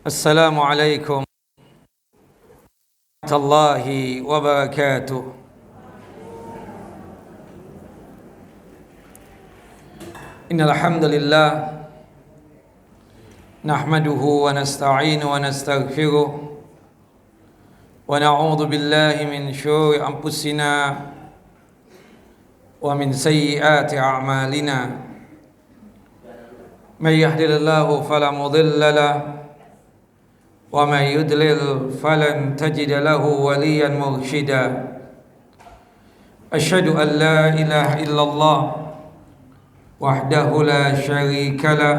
Assalamualaikum warahmatullahi wabarakatuh. Innal hamdalillah nahmaduhu wa nasta'inu wa nastaghfiruh wa na'udzu billahi min syururi anfusina wa min sayyiati a'malina. May yahdihillahu fala mudilla lahu وَمَنْ يُضْلِلْ فَلَنْ تَجِدَ لَهُ وَلِيًّا مُرْشِدًا أشهد أن لا إله إلا الله وحده لا شريك له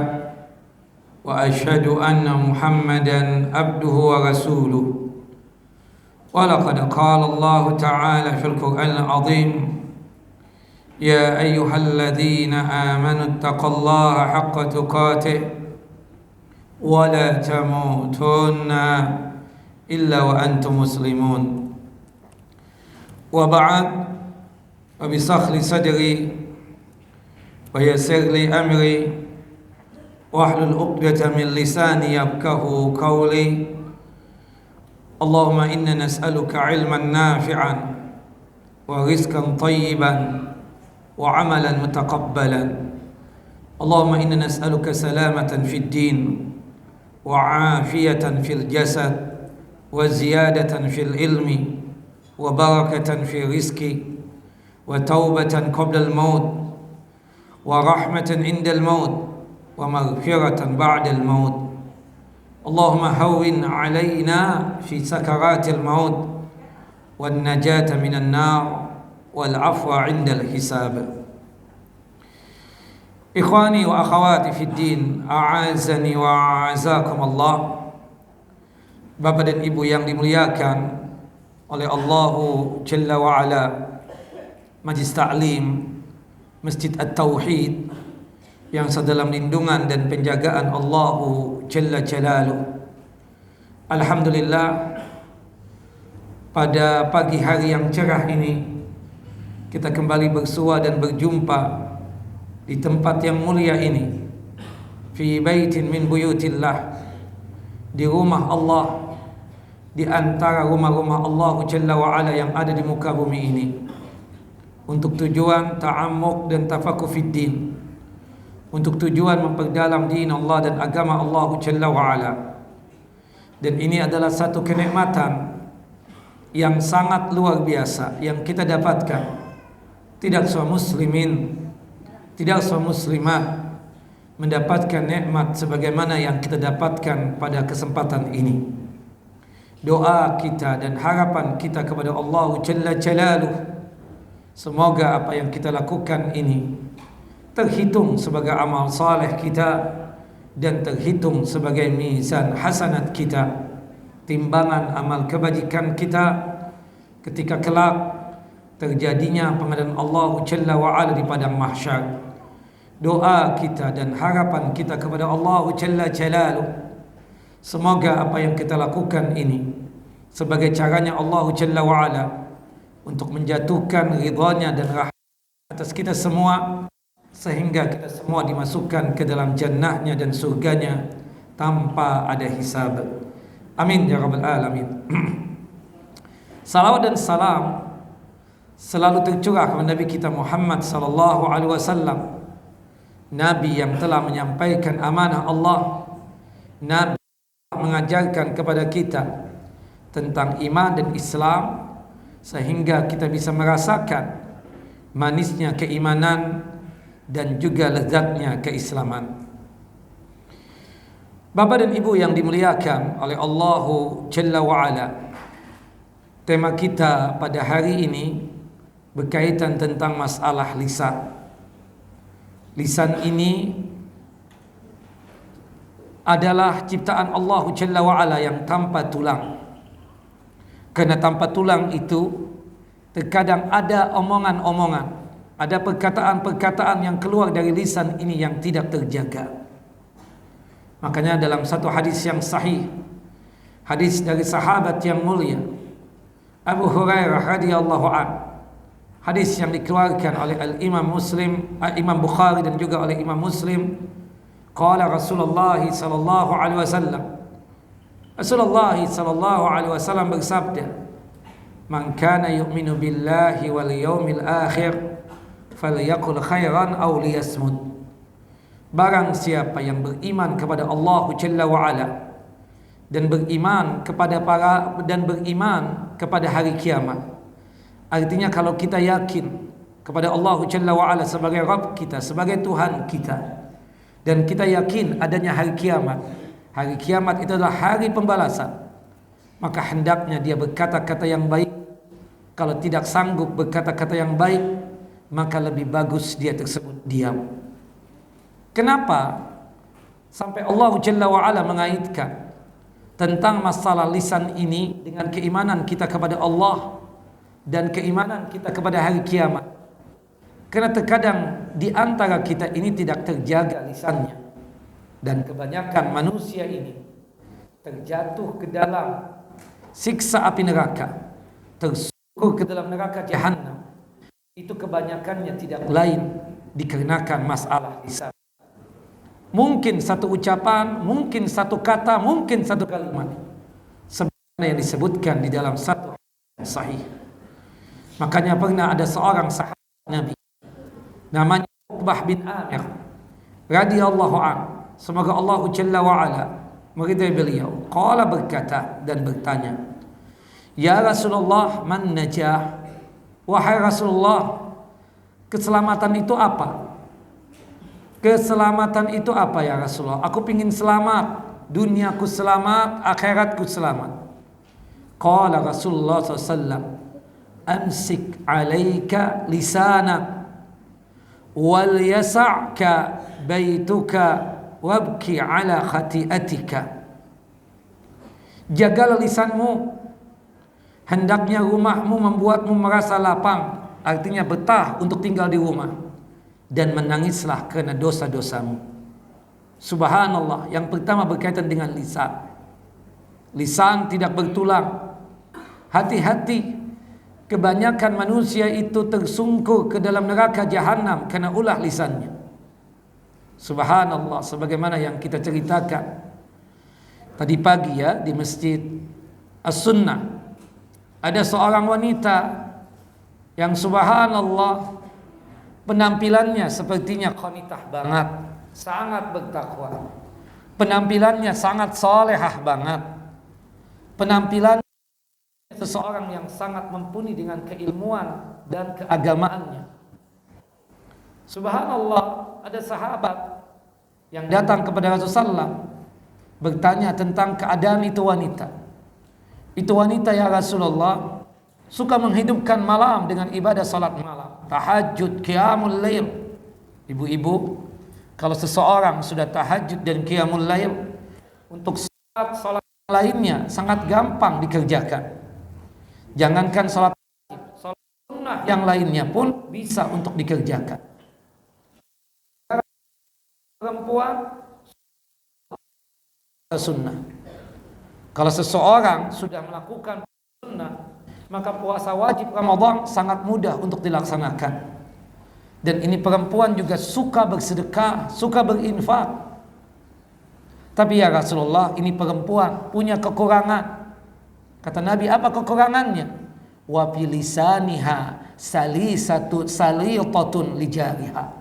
وأشهد أن محمدًا عبده ورسوله ولقد قال الله تعالى في القرآن العظيم يا أيها الذين آمنوا اتقوا الله حق تقاته ولا تموتن إلا وأنتم مسلمون وبعد وبشرح لي صدري ويسر لي أمري واحلل عقدة من لساني يفقهوا قولي اللهم إنا نسألك علما نافعا ورزقا طيبا وعملا متقبلا اللهم إنا نسألك سلامة في الدين وعافية في الجسد وزيادة في العلم وبركة في الرزق وتوبة قبل الموت ورحمة عند الموت ومغفرة بعد الموت اللهم هون علينا في سكرات الموت والنجاة من النار والعفو عند الحساب. Ikhwani wa akhawati fid din, a'azani wa a'azakum Allah. Bapak dan Ibu yang dimuliakan oleh Allahu Jalla wa Ala, Majlis Ta'lim Masjid At-Tauhid yang sedalam lindungan dan penjagaan Allahu Jalla Jalaluh. Alhamdulillah, pada pagi hari yang cerah ini kita kembali bersua dan berjumpa di tempat yang mulia ini, fi baitin min buyutillah, di rumah Allah, di antara rumah-rumah Allah Jalla wa Ala yang ada di muka bumi ini, untuk tujuan ta'ammuk dan tafaqquh fid din, untuk tujuan memperdalam din Allah dan agama Allah Jalla wa Ala. Dan ini adalah satu kenikmatan yang sangat luar biasa yang kita dapatkan. Tidak semua muslimin, tidak semua muslimah mendapatkan nikmat sebagaimana yang kita dapatkan pada kesempatan ini. Doa kita dan harapan kita kepada Allah Jalla Jalaluh, semoga apa yang kita lakukan ini terhitung sebagai amal saleh kita dan terhitung sebagai mizan hasanat kita, timbangan amal kebajikan kita ketika kelak terjadinya pengadilan Allah Jalla wa Ala di padang mahsyar. Doa kita dan harapan kita kepada Allah Jalla Jalaluh, semoga apa yang kita lakukan ini sebagai caranya Allah Jalla wa Ala untuk menjatuhkan ridhanya dan rahmat atas kita semua, sehingga kita semua dimasukkan ke dalam jannahnya dan surganya tanpa ada hisab. Amin ya rabbal alamin. Salawat dan salam selalu tercurah kepada Nabi kita Muhammad sallallahu alaihi wasallam, Nabi yang telah menyampaikan amanah Allah, Nabi mengajarkan kepada kita tentang iman dan Islam, sehingga kita bisa merasakan manisnya keimanan dan juga lezatnya keislaman. Bapak dan Ibu yang dimuliakan oleh Allahu Jalla wa Ala, tema kita pada hari ini berkaitan tentang masalah lisan. Lisan ini adalah ciptaan Allah Jalla wa Ala yang tanpa tulang. Karena tanpa tulang itu terkadang ada omongan-omongan, ada perkataan-perkataan yang keluar dari lisan ini yang tidak terjaga. Makanya dalam satu hadis yang sahih, hadis dari sahabat yang mulia Abu Hurairah radhiyallahu anhu, hadis yang dikeluarkan oleh Imam Bukhari dan juga oleh Imam Muslim, qala Rasulullah sallallahu alaihi wasallam, Rasulullah sallallahu alaihi wasallam bersabda, "Man kana yu'minu billahi wal yawmil akhir falyaqul khairan aw liyasmut." Barang siapa yang beriman kepada Allah Jalla wa Ala dan beriman kepada hari kiamat. Artinya kalau kita yakin kepada Allah Jalla wa Ala sebagai Rabb kita, sebagai Tuhan kita, dan kita yakin adanya hari kiamat. Hari kiamat itu adalah hari pembalasan. Maka hendaknya dia berkata-kata yang baik. Kalau tidak sanggup berkata-kata yang baik, maka lebih bagus dia tersebut diam. Kenapa sampai Allah Jalla wa Ala mengaitkan tentang masalah lisan ini dengan keimanan kita kepada Allah dan keimanan kita kepada hari kiamat? Karena terkadang di antara kita ini tidak terjaga lisannya, dan kebanyakan manusia ini terjatuh ke dalam siksa api neraka, tersungkur ke dalam neraka jahanam. Itu kebanyakannya tidak lain dikarenakan masalah lisan. Mungkin satu ucapan, mungkin satu kata, mungkin satu kalimat sebagaimana yang disebutkan di dalam satu hadis sahih. Makanya pernah ada seorang sahabat Nabi namanya Uqbah bin Amir radhiyallahu an, semoga Allah Jalla wa Ala meridai beliau. Qala, berkata dan bertanya, "Ya Rasulullah, man najah?" Wahai Rasulullah, keselamatan itu apa? Keselamatan itu apa ya Rasulullah? Aku pingin selamat, duniaku selamat, akhiratku selamat. Qala Rasulullah SAW, "Amsik alaika lisanak wal yasa'ka baituka wabki ala khati'atika." Jagalah lisanmu, hendaknya rumahmu membuatmu merasa lapang, artinya betah untuk tinggal di rumah, dan menangislah karena dosa-dosamu. Subhanallah, yang pertama berkaitan dengan lisan. Lisan tidak bertulang. Hati-hati, kebanyakan manusia itu tersungkur ke dalam neraka jahanam karena ulah lisannya. Subhanallah, sebagaimana yang kita ceritakan tadi pagi ya di Masjid As-Sunnah, ada seorang wanita yang subhanallah penampilannya sepertinya qanitah banget, sangat bertakwa. Penampilannya sangat salehah banget. Penampilan seseorang yang sangat mumpuni dengan keilmuan dan keagamaannya. Subhanallah, ada sahabat yang datang kepada Rasulullah bertanya tentang keadaan itu wanita. Itu wanita, ya Rasulullah, suka menghidupkan malam dengan ibadah salat malam, tahajud, qiyamul lail. Ibu-ibu, kalau seseorang sudah tahajud dan qiyamul lail, untuk salat lainnya sangat gampang dikerjakan. Jangankan salat wajib, salat sunnah yang lainnya pun bisa untuk dikerjakan. Perempuan sunnah. Kalau seseorang sudah melakukan sunnah, maka puasa wajib Ramadan sangat mudah untuk dilaksanakan. Dan ini perempuan juga suka bersedekah, suka berinfak. Tapi ya Rasulullah, ini perempuan punya kekurangan. Kata Nabi, apa kekurangannya? Wa fi lisaniha salitatun lijariha.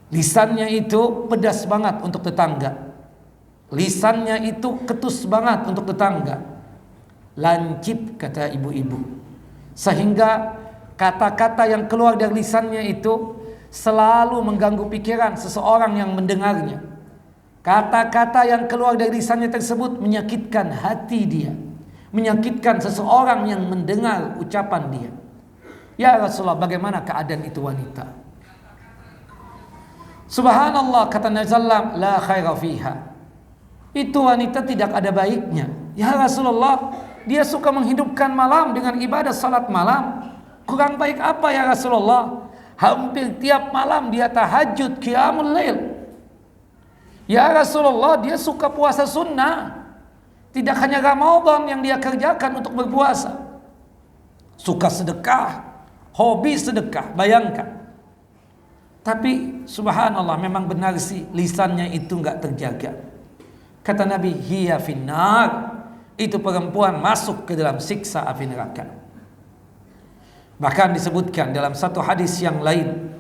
Lisannya itu pedas banget untuk tetangga. Lisannya itu ketus banget untuk tetangga. Lancip, kata ibu-ibu, sehingga kata-kata yang keluar dari lisannya itu selalu mengganggu pikiran seseorang yang mendengarnya. Kata-kata yang keluar dari lisannya tersebut menyakitkan hati dia, menyakitkan seseorang yang mendengar ucapan dia. Ya Rasulullah, bagaimana keadaan itu wanita? Subhanallah, kata Nabi sallallahu, la khaira fiha. Itu wanita tidak ada baiknya. Ya Rasulullah, dia suka menghidupkan malam dengan ibadah salat malam. Kurang baik apa ya Rasulullah? Hampir tiap malam dia tahajud, qiyamul lail. Ya Rasulullah, dia suka puasa sunnah. Tidak hanya Ramadan yang dia kerjakan untuk berpuasa. Suka sedekah, hobi sedekah, bayangkan. Tapi subhanallah, memang benar sih lisannya itu enggak terjaga. Kata Nabi, hiya finnar, itu perempuan masuk ke dalam siksa api neraka. Bahkan disebutkan dalam satu hadis yang lain,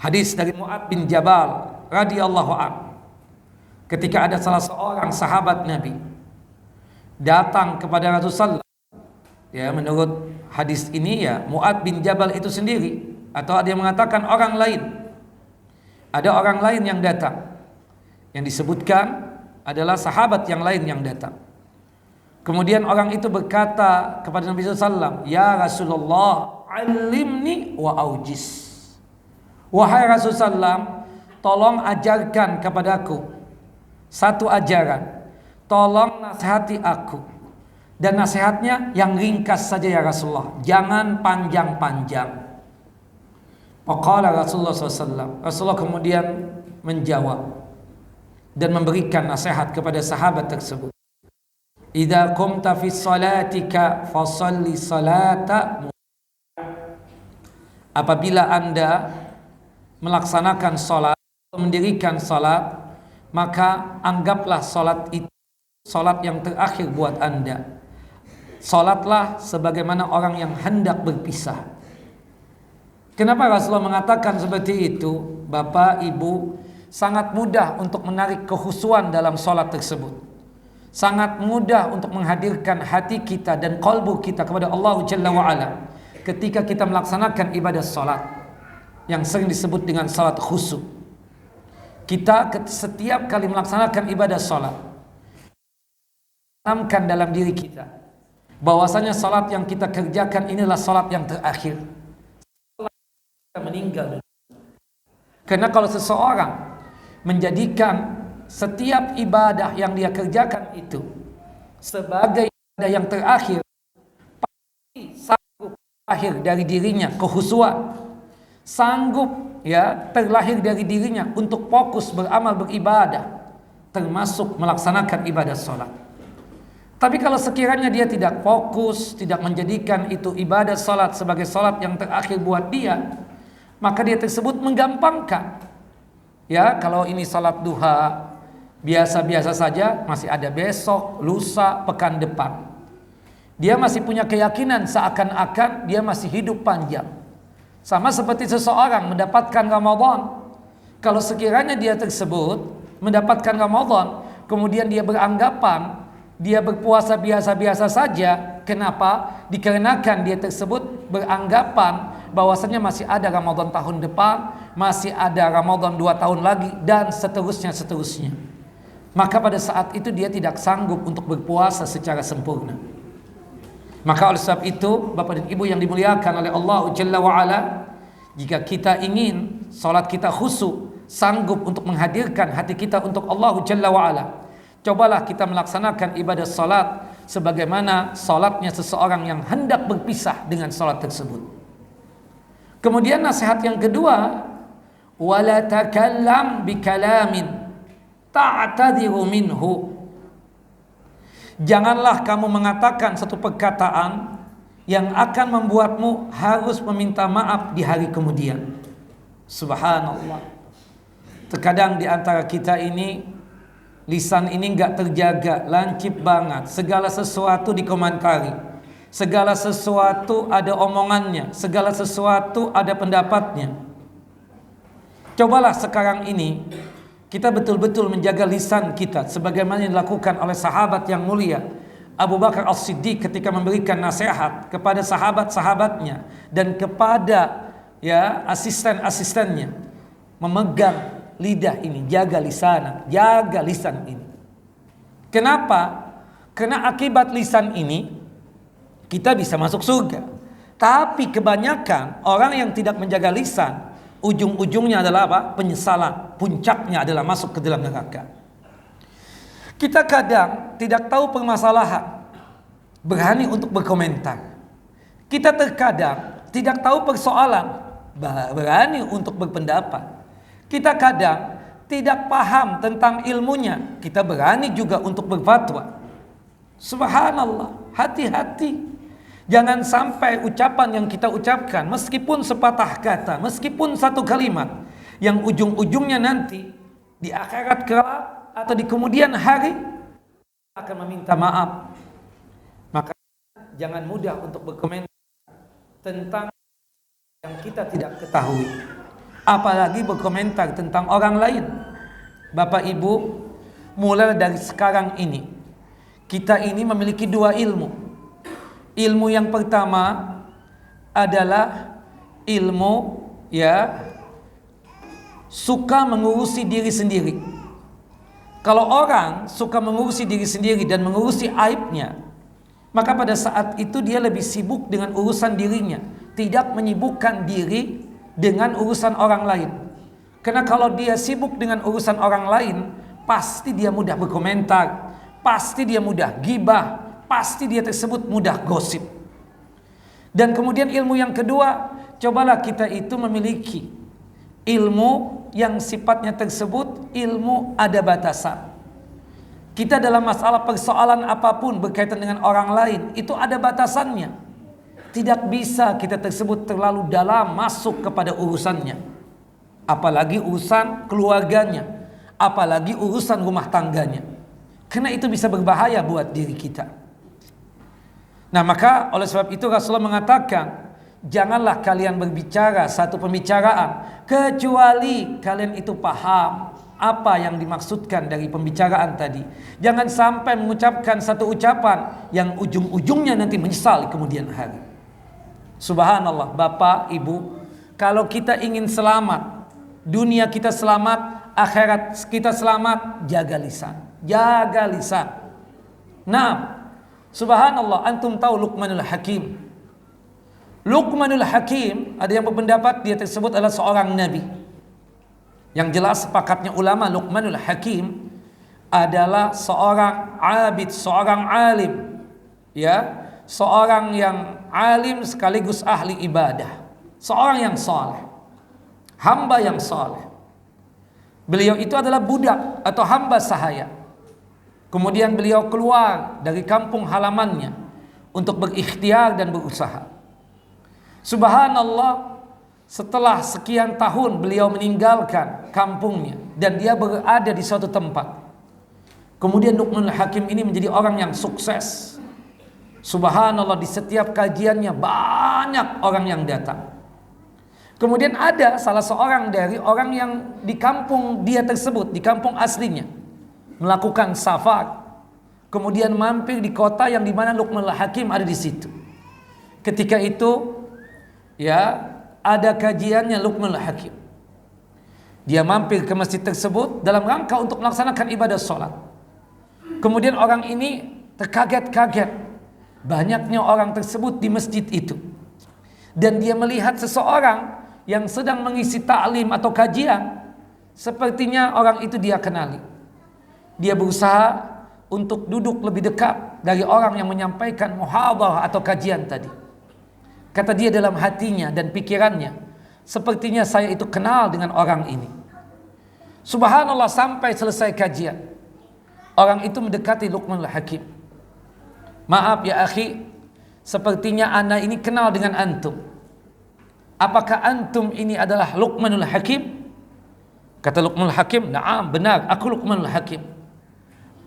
hadis dari Mu'adz bin Jabal radhiyallahu anhu, ketika ada salah seorang sahabat Nabi datang kepada Rasulullah, ya menurut hadis ini ya Mu'adz bin Jabal itu sendiri, atau ada yang mengatakan orang lain, ada orang lain yang datang, yang disebutkan adalah sahabat yang lain yang datang. Kemudian orang itu berkata kepada Nabi SAW, ya Rasulullah, alimni wa aujis. Wahai Rasulullah, tolong ajarkan kepadaku satu ajaran, tolong nasihati aku, dan nasihatnya yang ringkas saja ya Rasulullah, jangan panjang-panjang. Faqala Rasulullah SAW, Rasulullah kemudian menjawab dan memberikan nasihat kepada sahabat tersebut. Idza qumta fi salatika fasalli salata. Apabila Anda melaksanakan salat, mendirikan salat, maka anggaplah salat itu salat yang terakhir buat Anda. Salatlah sebagaimana orang yang hendak berpisah. Kenapa Rasulullah mengatakan seperti itu? Bapak, Ibu, sangat mudah untuk menarik kekhusyuan dalam salat tersebut. Sangat mudah untuk menghadirkan hati kita dan qalbu kita kepada Allah Jalla wa'ala ketika kita melaksanakan ibadah salat yang sering disebut dengan salat khusyuk. Kita setiap kali melaksanakan ibadah salat, tanamkan dalam diri kita bahwasanya salat yang kita kerjakan inilah salat yang terakhir. Kita meninggal. Karena kalau seseorang menjadikan setiap ibadah yang dia kerjakan itu sebagai ibadah yang terakhir, pasti sanggup lahir dari dirinya kekhusyuan, sanggup ya terlahir dari dirinya untuk fokus beramal beribadah, termasuk melaksanakan ibadah sholat. Tapi kalau sekiranya dia tidak fokus, tidak menjadikan itu ibadah sholat sebagai sholat yang terakhir buat dia, maka dia tersebut menggampangkan. Ya, kalau ini sholat duha biasa-biasa saja, masih ada besok, lusa, pekan depan. Dia masih punya keyakinan seakan-akan dia masih hidup panjang. Sama seperti seseorang mendapatkan Ramadan. Kalau sekiranya dia tersebut mendapatkan Ramadan, kemudian dia beranggapan dia berpuasa biasa-biasa saja. Kenapa? Dikarenakan dia tersebut beranggapan bahwasanya masih ada Ramadan tahun depan, masih ada Ramadan 2 tahun lagi, dan seterusnya. Maka pada saat itu dia tidak sanggup untuk berpuasa secara sempurna. Maka oleh sebab itu, Bapak dan Ibu yang dimuliakan oleh Allah Jalla wa'ala, jika kita ingin salat kita khusyuk, sanggup untuk menghadirkan hati kita untuk Allah Jalla wa'ala, cobalah kita melaksanakan ibadah salat sebagaimana salatnya seseorang yang hendak berpisah dengan salat tersebut. Kemudian nasihat yang kedua, wala takallam bikalamin ta'tadiru minhu. Janganlah kamu mengatakan satu perkataan yang akan membuatmu harus meminta maaf di hari kemudian. Subhanallah. Terkadang di antara kita ini lisan ini enggak terjaga, lancip banget. Segala sesuatu dikomentari, segala sesuatu ada omongannya, segala sesuatu ada pendapatnya. Cobalah sekarang ini kita betul-betul menjaga lisan kita sebagaimana yang dilakukan oleh sahabat yang mulia Abu Bakar As-Siddiq ketika memberikan nasihat kepada sahabat-sahabatnya dan kepada ya asisten-asistennya, memegang lidah ini, jaga lisan ini. Kenapa? Karena akibat lisan ini kita bisa masuk surga. Tapi kebanyakan orang yang tidak menjaga lisan, ujung-ujungnya adalah apa? Penyesalan. Puncaknya adalah masuk ke dalam neraka. Kita kadang tidak tahu permasalahan, berani untuk berkomentar. Kita terkadang tidak tahu persoalan, berani untuk berpendapat. Kita kadang tidak paham tentang ilmunya, kita berani juga untuk berfatwa. Subhanallah, hati-hati. Jangan sampai ucapan yang kita ucapkan, meskipun sepatah kata, meskipun satu kalimat, yang ujung-ujungnya nanti di akhirat kelak atau di kemudian hari akan meminta maaf. Maka jangan mudah untuk berkomentar tentang yang kita tidak ketahui, apalagi berkomentar tentang orang lain. Bapak Ibu, mulai dari sekarang ini kita ini memiliki dua ilmu. Ilmu yang pertama adalah ilmu suka mengurusi diri sendiri. Kalau orang suka mengurusi diri sendiri dan mengurusi aibnya, maka pada saat itu dia lebih sibuk dengan urusan dirinya, tidak menyibukkan diri dengan urusan orang lain. Karena kalau dia sibuk dengan urusan orang lain, pasti dia mudah berkomentar, pasti dia mudah gibah, pasti dia tersebut mudah gosip. Dan kemudian ilmu yang kedua, cobalah kita itu memiliki ilmu yang sifatnya tersebut ilmu ada batasan. Kita dalam masalah persoalan apapun berkaitan dengan orang lain, itu ada batasannya. Tidak bisa kita tersebut terlalu dalam masuk kepada urusannya, apalagi urusan keluarganya, apalagi urusan rumah tangganya, karena itu bisa berbahaya buat diri kita. Nah, maka oleh sebab itu Rasulullah mengatakan, janganlah kalian berbicara satu pembicaraan kecuali kalian itu paham apa yang dimaksudkan dari pembicaraan tadi. Jangan sampai mengucapkan satu ucapan yang ujung-ujungnya nanti menyesal di kemudian hari. Subhanallah, Bapak, Ibu, kalau kita ingin selamat, dunia kita selamat, akhirat kita selamat, jaga lisan. Jaga lisan. Nah, subhanallah, antum tahu Luqmanul Hakim. Luqmanul Hakim, ada yang berpendapat dia tersebut adalah seorang nabi. Yang jelas sepakatnya ulama, Luqmanul Hakim adalah seorang abid, seorang alim, seorang yang alim sekaligus ahli ibadah, seorang yang saleh, hamba yang saleh. Beliau itu adalah budak atau hamba sahaya. Kemudian beliau keluar dari kampung halamannya untuk berikhtiar dan berusaha. Subhanallah, setelah sekian tahun beliau meninggalkan kampungnya dan dia berada di suatu tempat. Kemudian Luqmanul Hakim ini menjadi orang yang sukses. Subhanallah, di setiap kajiannya banyak orang yang datang. Kemudian ada salah seorang dari orang yang di kampung dia tersebut, di kampung aslinya, melakukan safar, kemudian mampir di kota yang dimana Luqmanul Hakim ada di situ. Ketika itu ada kajiannya Luqmanul Hakim. Dia mampir ke masjid tersebut dalam rangka untuk melaksanakan ibadah sholat. Kemudian orang ini terkaget-kaget banyaknya orang tersebut di masjid itu, dan dia melihat seseorang yang sedang mengisi ta'lim atau kajian. Sepertinya orang itu dia kenali. Dia berusaha untuk duduk lebih dekat dari orang yang menyampaikan muhadharah atau kajian tadi. Kata dia dalam hatinya dan pikirannya, sepertinya saya itu kenal dengan orang ini. Subhanallah, sampai selesai kajian, orang itu mendekati Luqmanul Hakim. Maaf ya akhi, sepertinya ana ini kenal dengan antum. Apakah antum ini adalah Luqmanul Hakim? Kata Luqmanul Hakim, "Na'am, benar, aku Luqmanul Hakim."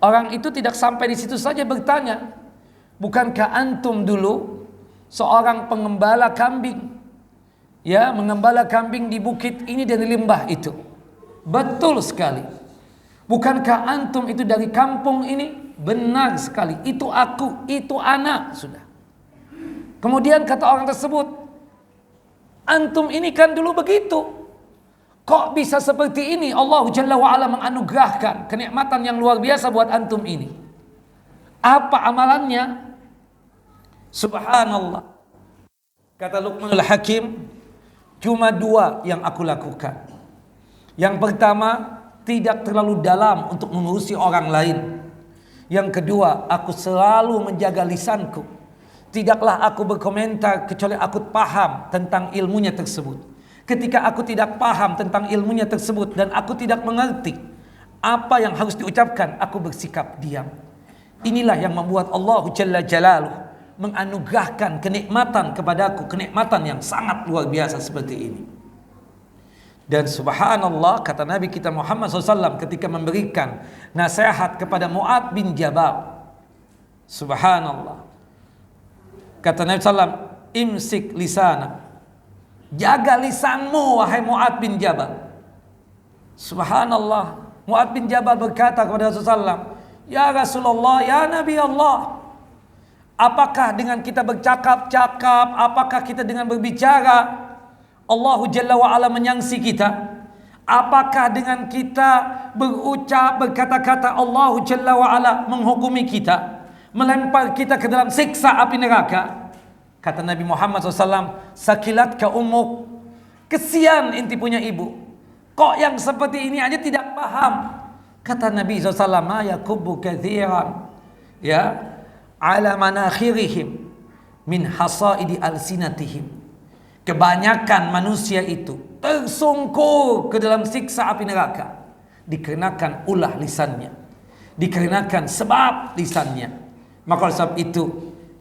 Orang itu tidak sampai di situ saja bertanya, "Bukankah antum dulu seorang pengembala kambing, mengembala kambing di bukit ini dan di lembah itu?" "Betul sekali." "Bukankah antum itu dari kampung ini?" "Benar sekali, itu aku, itu anak." Sudah. Kemudian kata orang tersebut, "Antum ini kan dulu begitu. Kok bisa seperti ini? Allah Jalla wa'ala menganugerahkan kenikmatan yang luar biasa buat antum ini. Apa amalannya?" Subhanallah, kata Luqmanul Hakim, "Cuma dua yang aku lakukan. Yang pertama, tidak terlalu dalam untuk mengurusi orang lain. Yang kedua, aku selalu menjaga lisanku. Tidaklah aku berkomentar kecuali aku paham tentang ilmunya tersebut. Ketika aku tidak paham tentang ilmunya tersebut dan aku tidak mengerti apa yang harus diucapkan, aku bersikap diam." Inilah yang membuat Allah Jalla Jalaluh menganugerahkan kenikmatan kepadaku, kenikmatan yang sangat luar biasa seperti ini. Dan subhanallah, kata Nabi kita Muhammad SAW ketika memberikan nasihat kepada Mu'adz bin Jabal, subhanallah, kata Nabi SAW, imsik lisana, jaga lisanmu wahai Mu'adz bin Jabal. Subhanallah, Mu'adz bin Jabal berkata kepada Rasulullah SAW, ya Rasulullah, ya Nabi Allah, apakah dengan kita bercakap-cakap, apakah kita dengan berbicara Allah Jalla wa'ala menyangsi kita? Apakah dengan kita berucap, berkata-kata Allah Jalla wa'ala menghukumi kita, melempar kita ke dalam siksa api neraka? Kata Nabi Muhammad SAW, sakilat ka ummuk, kesian inti punya ibu, kok yang seperti ini aja tidak paham. Kata Nabi SAW, ma yakubbu kathiran ya ala manakhirihim min hasaidi alsinatihim. Kebanyakan manusia itu tersungkur ke dalam siksa api neraka dikarenakan ulah lisannya, dikarenakan sebab lisannya. Maka oleh sebab itu,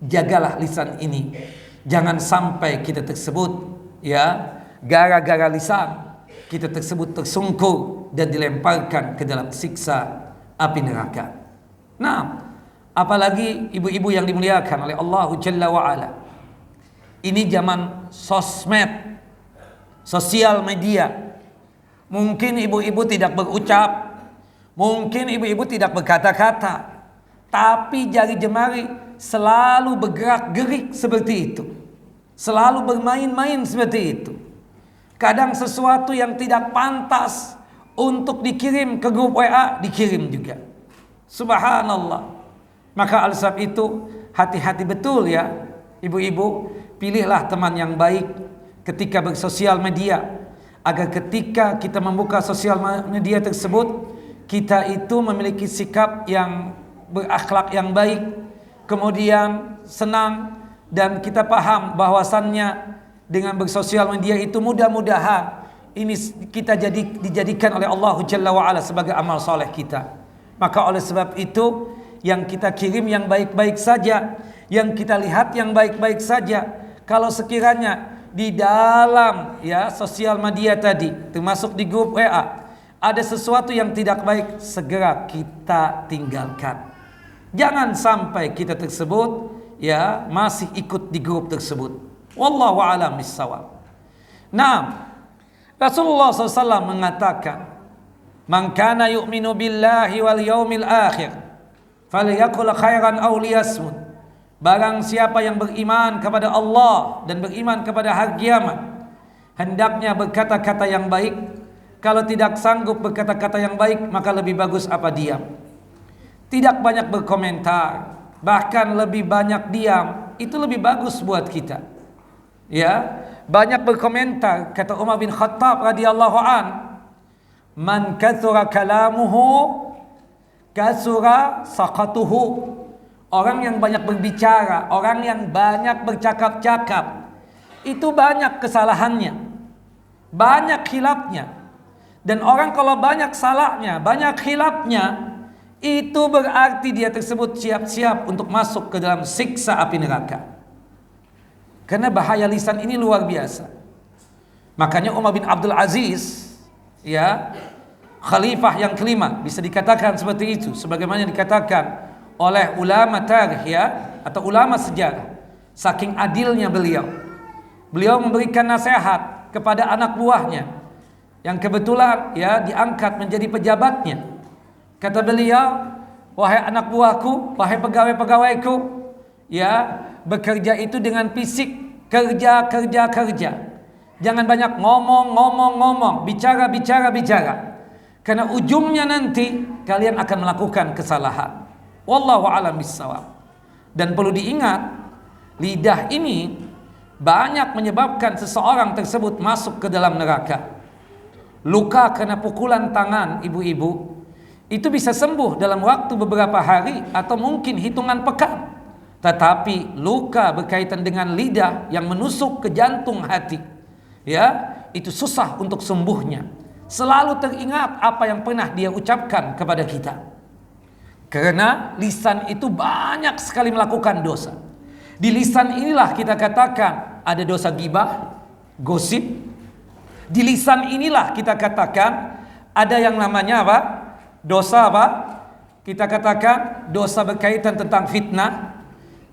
jagalah lisan ini, jangan sampai kita tersebut ya gara-gara lisan kita tersebut tersungkur dan dilemparkan ke dalam siksa api neraka. Nah, apalagi ibu-ibu yang dimuliakan oleh Allah Jalla wa'ala, ini zaman sosmed, sosial media. Mungkin ibu-ibu tidak berucap, mungkin ibu-ibu tidak berkata-kata, tapi jari jemari selalu bergerak-gerik seperti itu, selalu bermain-main seperti itu. Kadang sesuatu yang tidak pantas untuk dikirim ke grup WA dikirim juga. Subhanallah. Maka oleh sebab itu, hati-hati betul ya ibu-ibu. Pilihlah teman yang baik ketika bersosial media, agar ketika kita membuka sosial media tersebut, kita itu memiliki sikap yang berakhlak yang baik, kemudian senang, dan kita paham bahwasannya dengan bersosial media itu mudah-mudahan ini kita dijadikan oleh Allah Jalla wa'ala sebagai amal soleh kita. Maka oleh sebab itu, yang kita kirim yang baik-baik saja, yang kita lihat yang baik-baik saja. Kalau sekiranya di dalam ya sosial media tadi, termasuk di grup WA, ada sesuatu yang tidak baik, segera kita tinggalkan. Jangan sampai kita tersebut ya masih ikut di grup tersebut. Wallahu a'lam bissawab. Nah, Rasulullah SAW mengatakan, man kana yu'minu billahi wal yaumil akhir falyaqul khairan aw liyasmut. Barang siapa yang beriman kepada Allah dan beriman kepada hari kiamat, hendaknya berkata-kata yang baik. Kalau tidak sanggup berkata-kata yang baik, maka lebih bagus apa diam. Tidak banyak berkomentar, bahkan lebih banyak diam, itu lebih bagus buat kita. Ya, banyak berkomentar, kata Umar bin Khattab radhiyallahu an, man kathura kalamuhu kasura saqatuhu. Orang yang banyak berbicara, orang yang banyak bercakap-cakap, itu banyak kesalahannya, banyak khilafnya. Dan orang kalau banyak salahnya, banyak khilafnya, itu berarti dia tersebut siap-siap untuk masuk ke dalam siksa api neraka. Karena bahaya lisan ini luar biasa. Makanya Umar bin Abdul Aziz, ya, khalifah yang kelima, bisa dikatakan seperti itu, sebagaimana dikatakan oleh ulama tarikh ya, atau ulama sejarah, saking adilnya beliau memberikan nasihat kepada anak buahnya yang kebetulan ya diangkat menjadi pejabatnya. Kata beliau, wahai anak buahku, wahai pegawai-pegawaiku, ya, bekerja itu dengan fisik, kerja. Jangan banyak ngomong, bicara. Karena ujungnya nanti kalian akan melakukan kesalahan. Wallahu a'lam bissawab. Dan perlu diingat, lidah ini banyak menyebabkan seseorang tersebut masuk ke dalam neraka. Luka kena pukulan tangan ibu-ibu itu bisa sembuh dalam waktu beberapa hari atau mungkin hitungan pekan. Tetapi luka berkaitan dengan lidah yang menusuk ke jantung hati, ya, itu susah untuk sembuhnya. Selalu teringat apa yang pernah dia ucapkan kepada kita. Karena lisan itu banyak sekali melakukan dosa. Di lisan inilah kita katakan ada dosa ghibah, gosip, Di lisan inilah kita katakan ada yang namanya apa? Dosa apa? Kita katakan dosa berkaitan tentang fitnah.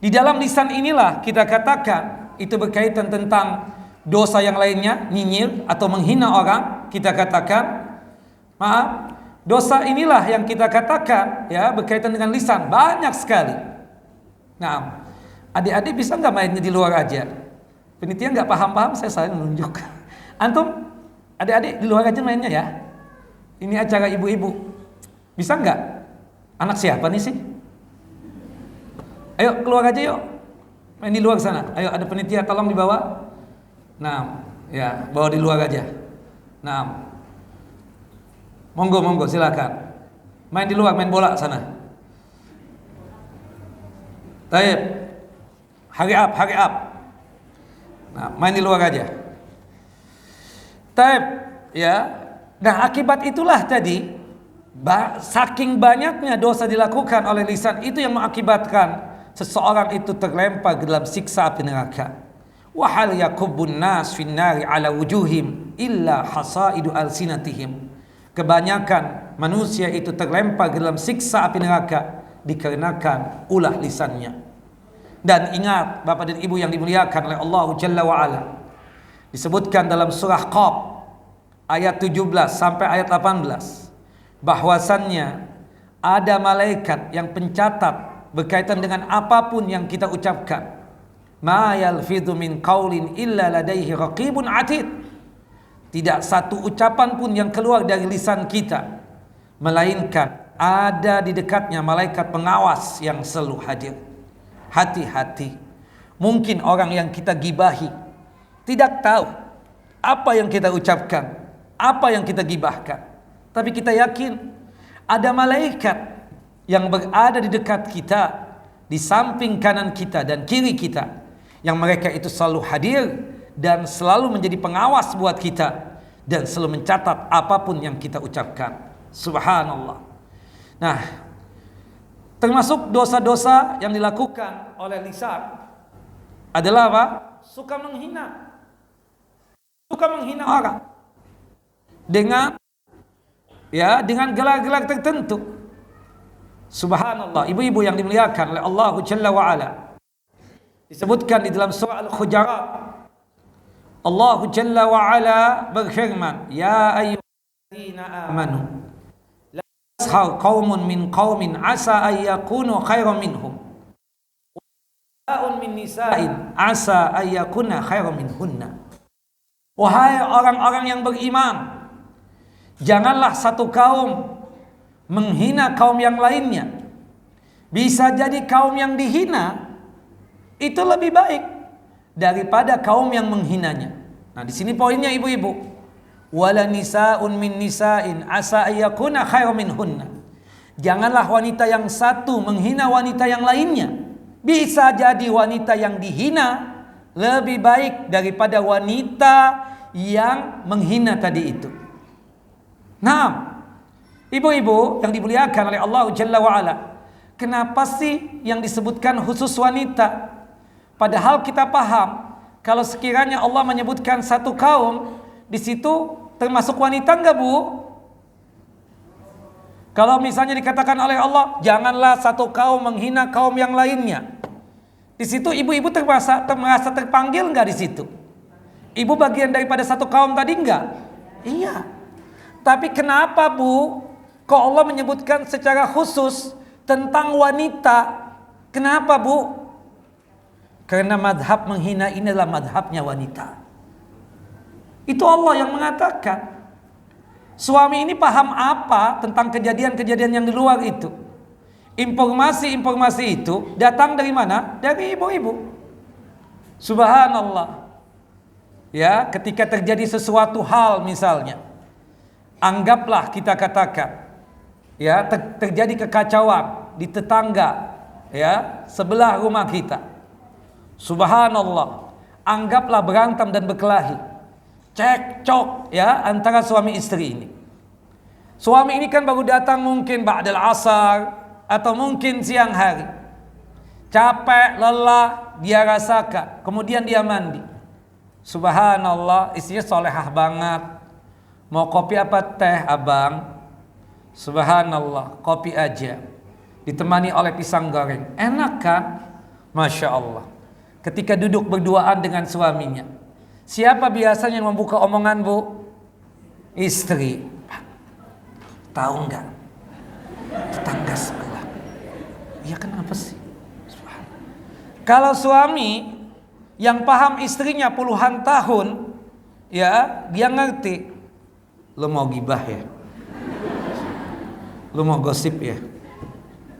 Di dalam lisan inilah kita katakan itu berkaitan tentang dosa yang lainnya, nyinyir atau menghina orang. Kita katakan, maaf, dosa inilah yang kita katakan ya berkaitan dengan lisan, banyak sekali. Nah, adik-adik bisa nggak mainnya di luar aja? Penitia nggak paham-paham, saya saling menunjuk. Antum, adik-adik di luar aja mainnya ya. Ini acara ibu-ibu, bisa nggak? Anak siapa nih sih? Ayo keluar aja yuk, main di luar sana. Ayo ada penitia tolong dibawa. Nah, ya bawa di luar aja. Nah, monggo silakan. Main di luar, main bola sana. Taib, hurry up. Nah, main di luar aja. Taib, ya. Nah, akibat itulah tadi saking banyaknya dosa dilakukan oleh lisan itu yang mengakibatkan seseorang itu terlempar ke dalam siksa api neraka. Wa hal yakubbun nas fin nari ala wujuhim illa hasaidu alsinatihim. Kebanyakan manusia itu terlempar ke dalam siksa api neraka dikarenakan ulah lisannya. Dan ingat Bapak dan Ibu yang dimuliakan oleh Allah Jalla wa Ala, disebutkan dalam surah Qaf ayat 17 sampai ayat 18 bahwasannya ada malaikat yang pencatat berkaitan dengan apapun yang kita ucapkan. Ma yalfidhu min qaulin illa ladaihi raqibun atid. Tidak satu ucapan pun yang keluar dari lisan kita melainkan ada di dekatnya malaikat pengawas yang selalu hadir. Hati-hati. Mungkin orang yang kita gibahi tidak tahu apa yang kita ucapkan, apa yang kita gibahkan. Tapi kita yakin ada malaikat yang berada di dekat kita, di samping kanan kita dan kiri kita, yang mereka itu selalu hadir dan selalu menjadi pengawas buat kita dan selalu mencatat apapun yang kita ucapkan. Subhanallah. Nah, termasuk dosa-dosa yang dilakukan oleh lisan adalah apa? Suka menghina orang dengan gelar-gelar tertentu. Subhanallah, ibu-ibu yang dimuliakan oleh Allah Jalla wa Ala, disebutkan di dalam surah Al-Hujurat, Allah Jalla wa Ala berfirman, ya ayyuhalladzina amanu la yashar qaumun min qaumin asa ay yakunu khairan minhum wa min nisa'in asa ay yakuna khairan minhunna. Wahai orang-orang yang beriman, janganlah satu kaum menghina kaum yang lainnya. Bisa jadi kaum yang dihina itu lebih baik daripada kaum yang menghinanya. Nah, di sini poinnya ibu-ibu. Wala nisa'un min nisa'in asa ayyakuna khairan minhunna. Janganlah wanita yang satu menghina wanita yang lainnya. Bisa jadi wanita yang dihina lebih baik daripada wanita yang menghina tadi itu. Nah, ibu-ibu yang dimuliakan oleh Allah Jalla wa Ala, kenapa sih yang disebutkan khusus wanita? Padahal kita paham kalau sekiranya Allah menyebutkan satu kaum, di situ termasuk wanita enggak, Bu? Kalau misalnya dikatakan oleh Allah, janganlah satu kaum menghina kaum yang lainnya. Di situ ibu-ibu merasa terpanggil enggak di situ? Ibu bagian daripada satu kaum tadi enggak? Iya. Tapi kenapa, Bu, kok Allah menyebutkan secara khusus tentang wanita? Kenapa, Bu? Karena madhab menghina ini adalah madhabnya wanita. Itu Allah yang mengatakan. Suami ini paham apa tentang kejadian-kejadian yang di luar itu? Informasi-informasi itu datang dari mana? Dari ibu-ibu. Subhanallah. Ya, ketika terjadi sesuatu hal misalnya, anggaplah kita katakan, ya, terjadi kekacauan di tetangga, ya, sebelah rumah kita. Subhanallah, anggaplah berantem dan berkelahi, cekcok, ya, antara suami istri ini. Suami ini kan baru datang mungkin ba'dal asar atau mungkin siang hari, capek, lelah, dia rasakan, kemudian dia mandi. Subhanallah, istrinya solehah banget. Mau kopi apa teh abang? Subhanallah, kopi aja. Ditemani oleh pisang goreng. Enak kan? Masya Allah. Ketika duduk berduaan dengan suaminya, siapa biasanya yang membuka omongan, Bu? Istri. Tahu nggak? Tetangga sebelah. Ya kenapa sih? Kalau suami yang paham istrinya puluhan tahun, ya dia ngerti. Lu mau gibah ya? Lu mau gosip ya?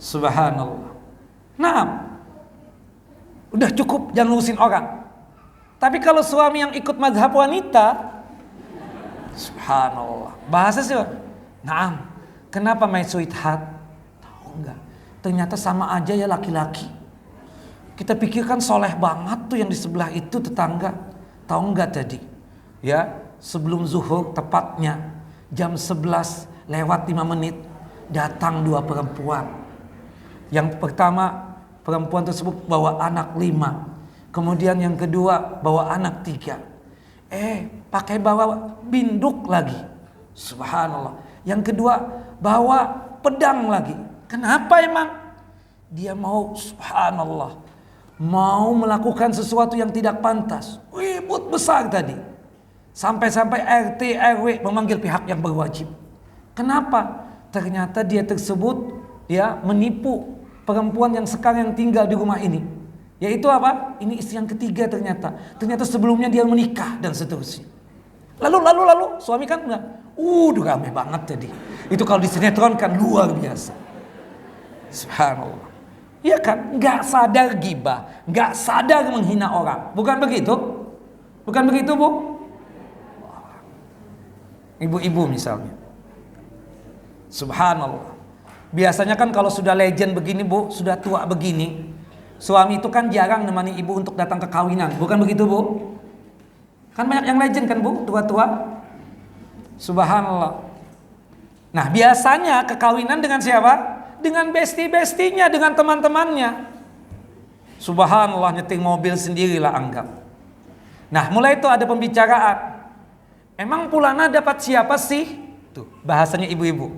Subhanallah. Nah, udah cukup, jangan ngurusin orang. Tapi kalau suami yang ikut mazhab wanita, subhanallah. Bahasa sih, naam. Kenapa my sweetheart? Tahu enggak? Ternyata sama aja ya laki-laki. Kita pikirkan soleh banget tuh yang di sebelah itu tetangga. Tahu enggak tadi? Ya, sebelum zuhur tepatnya jam 11 lewat 5 menit datang 2 perempuan. Yang pertama, perempuan tersebut bawa anak 5. Kemudian yang kedua bawa anak 3. Pakai bawa binduk lagi. Subhanallah. Yang kedua bawa pedang lagi. Kenapa emang? Dia mau, subhanallah, mau melakukan sesuatu yang tidak pantas. Ribut besar tadi. Sampai-sampai RT RW memanggil pihak yang berwajib. Kenapa? Ternyata dia tersebut ya menipu perempuan yang sekarang yang tinggal di rumah ini. Yaitu apa? Ini istri yang ketiga ternyata. Ternyata sebelumnya dia menikah dan seterusnya. Lalu suami kan enggak. Rame banget tadi. Itu kalau disinetron kan luar biasa. Subhanallah. Iya kan? Enggak sadar gibah, enggak sadar menghina orang. Bukan begitu? Bukan begitu, Bu? Ibu-ibu misalnya. Subhanallah. Biasanya kan kalau sudah legend begini, Bu, sudah tua begini, suami itu kan jarang nemani ibu untuk datang ke kawinan. Bukan begitu, Bu? Kan banyak yang legend kan, Bu, tua-tua. Subhanallah. Nah, biasanya ke kawinan dengan siapa? Dengan besti-bestinya, dengan teman-temannya. Subhanallah, nyeting mobil sendirilah anggap. Nah, mulai itu ada pembicaraan. Emang Pulana dapat siapa sih? Tuh, bahasanya ibu-ibu.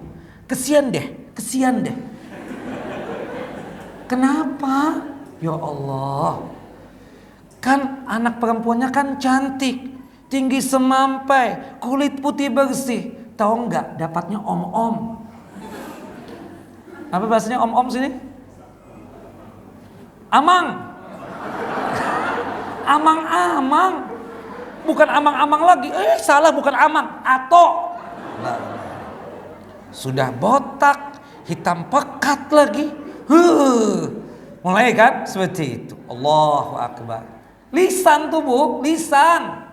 Kesian deh. Kenapa? Ya Allah. Kan anak perempuannya kan cantik, tinggi semampai, kulit putih bersih. Tahu enggak dapatnya om-om? Apa bahasanya om-om sini? Amang. Amang-amang. Bukan amang-amang lagi. Salah, bukan amang. Ato. Sudah botak, hitam pekat lagi. Mulai kan seperti itu. Allahu Akbar. Lisan tuh, Bu, lisan.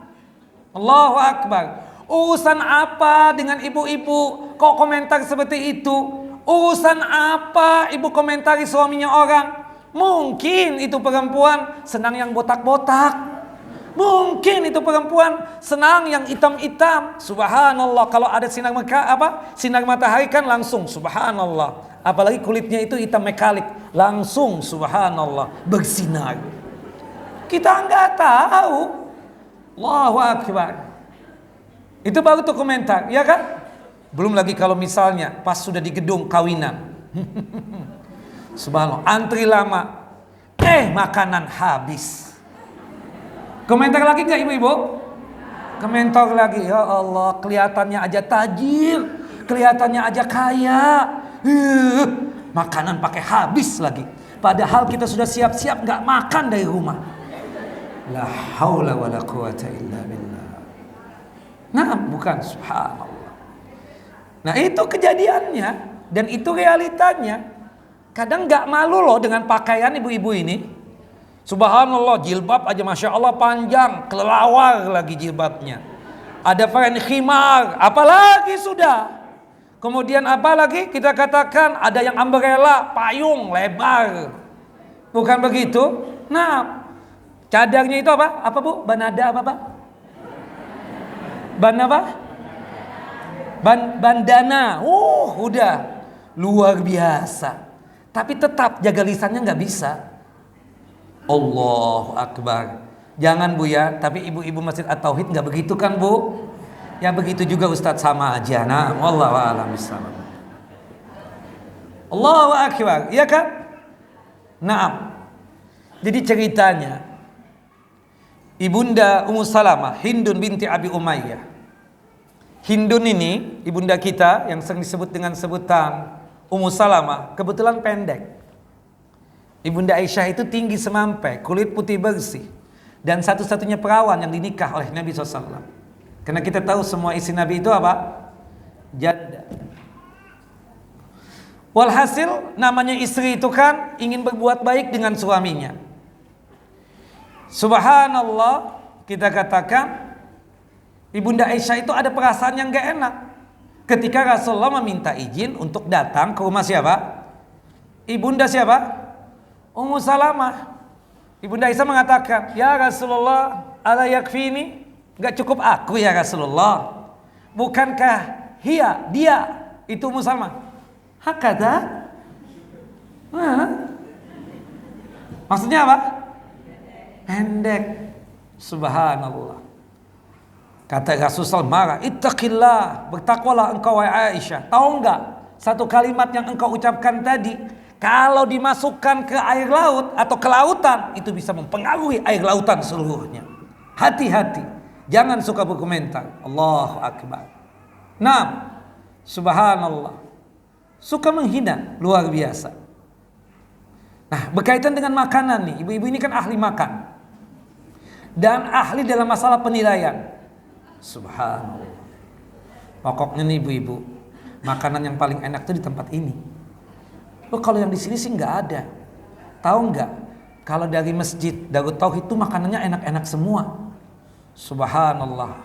Allahu Akbar. Urusan apa dengan ibu-ibu kok komentar seperti itu? Urusan apa ibu komentari suaminya orang? Mungkin itu perempuan senang yang botak-botak. Mungkin itu perempuan senang yang hitam-hitam. Subhanallah, kalau ada sinar matahari kan langsung subhanallah. Apalagi kulitnya itu hitam mekalik, langsung subhanallah bersinar. Kita nggak tahu. Allahu Akbar. Itu baru tuh komentar, ya kan? Belum lagi kalau misalnya pas sudah di gedung kawinan. Subhanallah, antri lama. Makanan habis. Komentar lagi nggak ibu-ibu? Komentar lagi, ya Allah, kelihatannya aja tajir, kelihatannya aja kaya. Makanan pakai habis lagi. Padahal kita sudah siap-siap nggak makan dari rumah. La haula wala quwata illa billah. Nah, bukan, subhanallah. Nah, itu kejadiannya dan itu realitanya. Kadang nggak malu loh dengan pakaian ibu-ibu ini. Subhanallah, jilbab aja masya Allah panjang, kelelawar lagi jilbabnya. Ada varian khimar, apalagi sudah. Kemudian apa lagi kita katakan ada yang umbrella, payung lebar. Bukan begitu? Nah, cadarnya itu apa? Apa, Bu? Banada apa, Pak? Bandana. Udah luar biasa. Tapi tetap jaga lisannya nggak bisa. Allahu Akbar. Jangan Bu ya, tapi ibu-ibu Masjid At-Tauhid nggak begitu kan Bu? Ya begitu juga Ustadz, sama aja. Nah, wallahu a'lam bishawab. Allahu akbar, iya kan? Naam. Jadi ceritanya Ibunda Ummu Salamah, Hindun binti Abi Umayyah. Hindun ini ibunda kita yang sering disebut dengan sebutan Ummu Salamah, kebetulan pendek. Ibunda Aisyah itu tinggi semampai, kulit putih bersih, dan satu-satunya perawan yang dinikah oleh Nabi SAW. Karena kita tahu semua istri Nabi itu apa? Janda. Walhasil namanya istri itu kan ingin berbuat baik dengan suaminya. Subhanallah, kita katakan Ibunda Aisyah itu ada perasaan yang gak enak ketika Rasulullah meminta izin untuk datang ke rumah siapa? Ibunda siapa? Ummu Salamah. Ibunda Aisyah mengatakan, ya Rasulullah, ala yakfini? Gak cukup aku ya Rasulullah? Bukankah dia itu Ummu Salamah? Hakada? Maksudnya apa? Pendek. Subhanallah. Kata Rasulullah marah, ittaqillah, bertakwalah engkau wahai Aisyah. Tahu enggak, satu kalimat yang engkau ucapkan tadi, kalau dimasukkan ke air laut atau ke lautan, itu bisa mempengaruhi air lautan seluruhnya. Hati-hati, jangan suka berkomentar. Allahu akbar. Nah, subhanallah, suka menghina, luar biasa. Nah, berkaitan dengan makanan nih, ibu-ibu ini kan ahli makan dan ahli dalam masalah penilaian. Subhanallah. Pokoknya nih ibu-ibu, makanan yang paling enak tuh di tempat ini. Loh, kalau yang di sini sih nggak ada. Tahu nggak? Kalau dari masjid Darut Tauhid itu makanannya enak-enak semua. Subhanallah.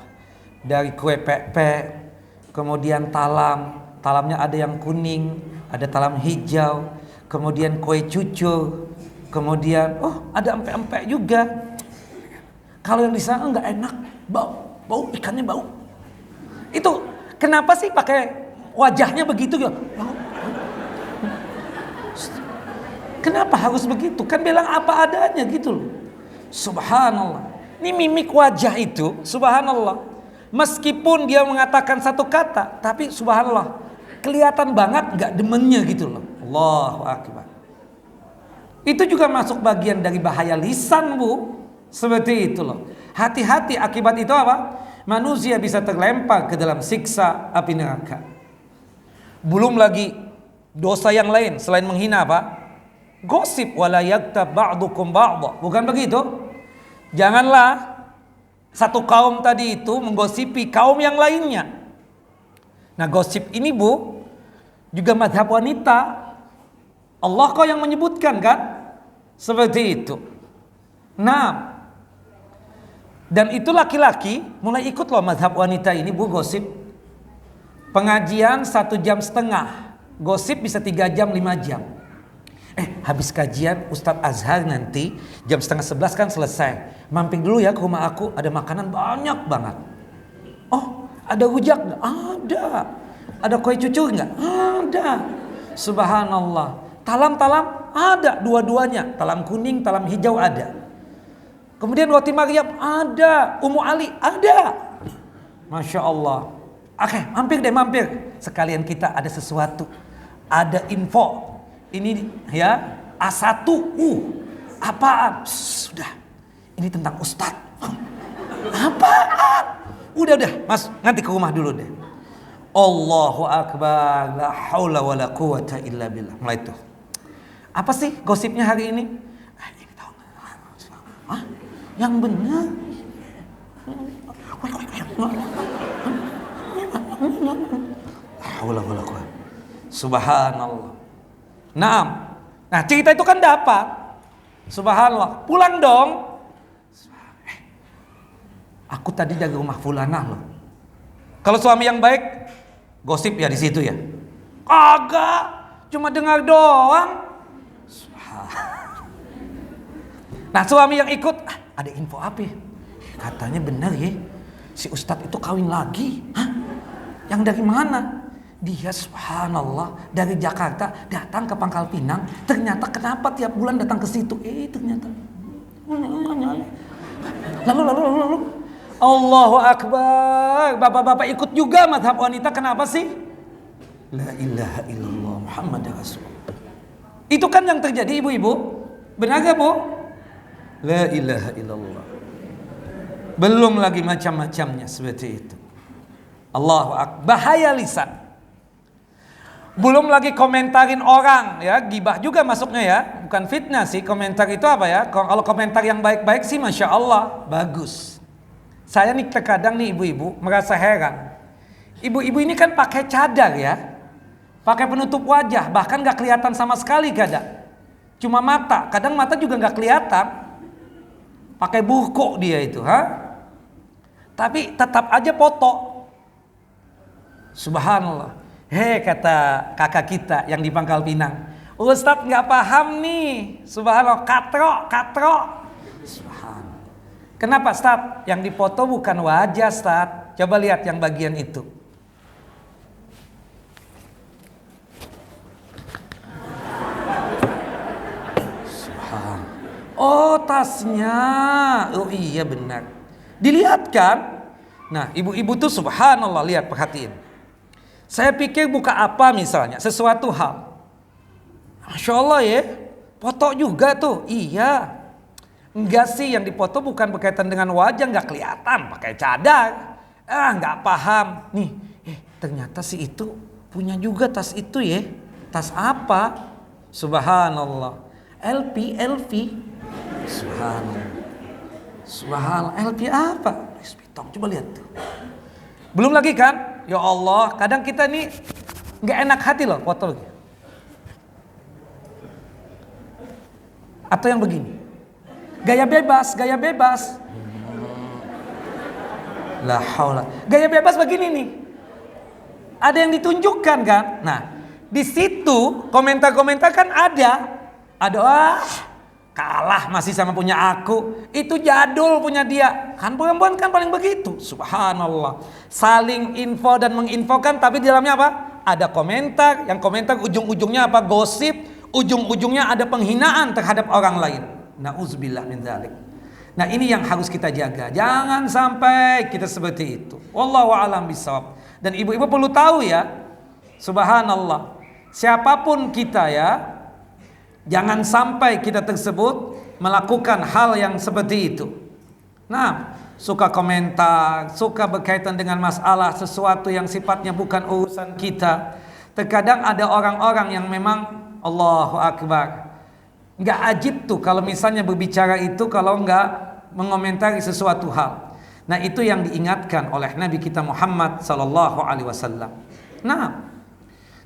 Dari kue pepek, kemudian talamnya ada yang kuning, ada talam hijau, kemudian kue cucur, kemudian ada empek-empek juga. Kalau yang di sana nggak enak, bau ikannya bau. Itu kenapa sih pakai wajahnya begitu ya? Kenapa harus begitu? Kan bilang apa adanya gitu loh. Subhanallah. Ini mimik wajah itu, subhanallah. Meskipun dia mengatakan satu kata, tapi subhanallah kelihatan banget nggak demennya gitu loh. Allahu akbar. Itu juga masuk bagian dari bahaya lisan, Bu. Seperti itu loh. Hati-hati, akibat itu apa? Manusia bisa terlempar ke dalam siksa api neraka. Belum lagi dosa yang lain selain menghina apa? Gosip, wala yaktab ba'dukum ba'dha. Bukan begitu? Janganlah satu kaum tadi itu menggosipi kaum yang lainnya. Nah, gosip ini, Bu, juga madhab wanita. Allah kok yang menyebutkan kan? Seperti itu. Nah, dan itu laki-laki mulai ikut loh madhab wanita ini, Bu, gosip. Pengajian 1,5 jam, gosip bisa 3 jam 5 jam. Habis kajian Ustadz Azhar nanti jam 10:30 kan selesai. Mampir dulu ya ke rumah aku, ada makanan banyak banget. Oh, ada rujak nggak? Ada. Ada kue cucur nggak? Ada. Subhanallah. Talam-talam ada dua-duanya. Talam kuning, talam hijau ada. Kemudian roti Maryam ada, Ummu Ali ada. Masya Allah. Oke, mampir. Sekalian kita ada sesuatu, ada info. Ini ya A1. Apaan? Sudah. Ini tentang Ustadz. Apaan? Udah, Mas, nanti ke rumah dulu deh. Allahu akbar, la haula wala quwata illa billah. Mulai tuh. Apa sih gosipnya hari ini? Ini tahu nggak? Yang benar. Haula wala quwata. Subhanallah. Nah, cerita itu kan dapat. Subhanallah. Pulang dong. Aku tadi dari rumah fulanah loh. Kalau suami yang baik, gosip ya di situ ya. Kagak, cuma dengar doang. Nah, suami yang ikut, ada info apa? Katanya benar ya, si Ustadz itu kawin lagi. Hah? Yang dari mana? Dia subhanallah dari Jakarta datang ke Pangkal Pinang. Ternyata kenapa tiap bulan datang ke situ? Ternyata Lalu. Allahu Akbar. Bapak-bapak ikut juga mazhab wanita. Kenapa sih? La ilaha illallah Muhammad Rasulullah. Itu kan yang terjadi ibu-ibu. Benar gak bu? La ilaha illallah. Belum lagi macam-macamnya seperti itu. Allahu Akbar. Bahaya lisan. Belum lagi komentarin orang ya, gibah juga masuknya ya, bukan fitnah sih. Komentar itu apa ya? Kalau komentar yang baik-baik sih masya Allah bagus. Saya nih terkadang nih ibu-ibu merasa heran. Ibu-ibu ini kan pakai cadar ya, pakai penutup wajah, bahkan nggak kelihatan sama sekali kadang. Cuma mata, kadang mata juga nggak kelihatan. Pakai burko dia itu, tapi tetap aja foto. Subhanallah. Kata kakak kita yang di Pangkal Pinang, Ustadz nggak paham nih, subhanallah, katro. Subhanallah. Kenapa Ustadz? Yang dipoto bukan wajah Ustadz. Coba lihat yang bagian itu. Subhanallah. Oh tasnya, oh iya benar. Dilihat kan? Nah ibu-ibu tuh subhanallah, lihat perhatiin. Saya pikir buka apa misalnya, sesuatu hal. Masya Allah ya, foto juga tuh. Iya. Enggak sih, yang dipoto bukan berkaitan dengan wajah, enggak kelihatan, pakai cadar. Enggak paham. Nih, ternyata si itu punya juga tas itu ya. Tas apa? Subhanallah. LV. Subhanallah. LV apa? Coba lihat tuh. Belum lagi kan? Ya Allah, kadang kita nih nggak enak hati loh foto lagi. Atau yang begini, gaya bebas. La haula. Gaya bebas begini nih. Ada yang ditunjukkan kan? Nah, di situ komentar-komentar kan ada. Kalah masih sama punya aku. Itu jadul punya dia. Kan perempuan kan paling begitu. Subhanallah. Saling info dan menginfokan, tapi di dalamnya apa? Ada komentar. Yang komentar ujung-ujungnya apa? Gosip. Ujung-ujungnya ada penghinaan terhadap orang lain. Na'udzubillah min dzalik. Nah ini yang harus kita jaga. Jangan sampai kita seperti itu. Wallahu a'lam bishawab. Dan ibu-ibu perlu tahu ya. Subhanallah. Siapapun kita ya, jangan sampai kita tersebut melakukan hal yang seperti itu. Nah, suka komentar, suka berkaitan dengan masalah sesuatu yang sifatnya bukan urusan kita. Terkadang ada orang-orang yang memang Allahu Akbar, nggak ajib tuh kalau misalnya berbicara itu kalau nggak mengomentari sesuatu hal. Nah itu yang diingatkan oleh Nabi kita Muhammad Sallallahu Alaihi Wasallam. Nah,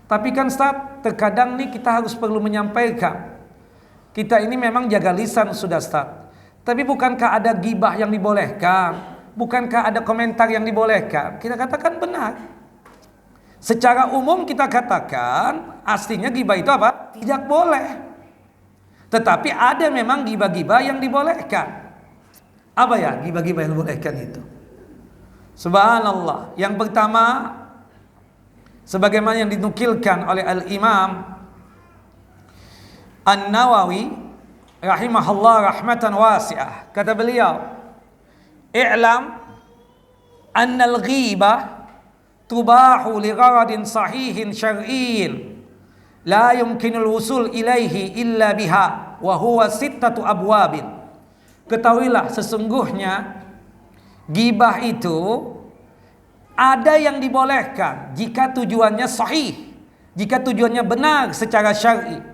tapi kan Ustaz, terkadang nih kita harus perlu menyampaikan. Kita ini memang jaga lisan sudah Ustaz. Tapi bukankah ada gibah yang dibolehkan? Bukankah ada komentar yang dibolehkan? Kita katakan benar. Secara umum kita katakan aslinya gibah itu apa? Tidak boleh. Tetapi ada memang gibah-gibah yang dibolehkan. Apa ya gibah-gibah yang dibolehkan itu? Subhanallah. Yang pertama, sebagaimana yang dinukilkan oleh Al-Imam An-Nawawi rahimahullah rahmatan wasi'ah, kata beliau, i'lam anna al-ghibah tubahu li gharadin sahihin syar'iyyin la yumkinul wusul ilaihi illa biha wa huwa sittatu abwabin. Ketahuilah sesungguhnya ghibah itu ada yang dibolehkan jika tujuannya sahih, jika tujuannya benar secara syar'i.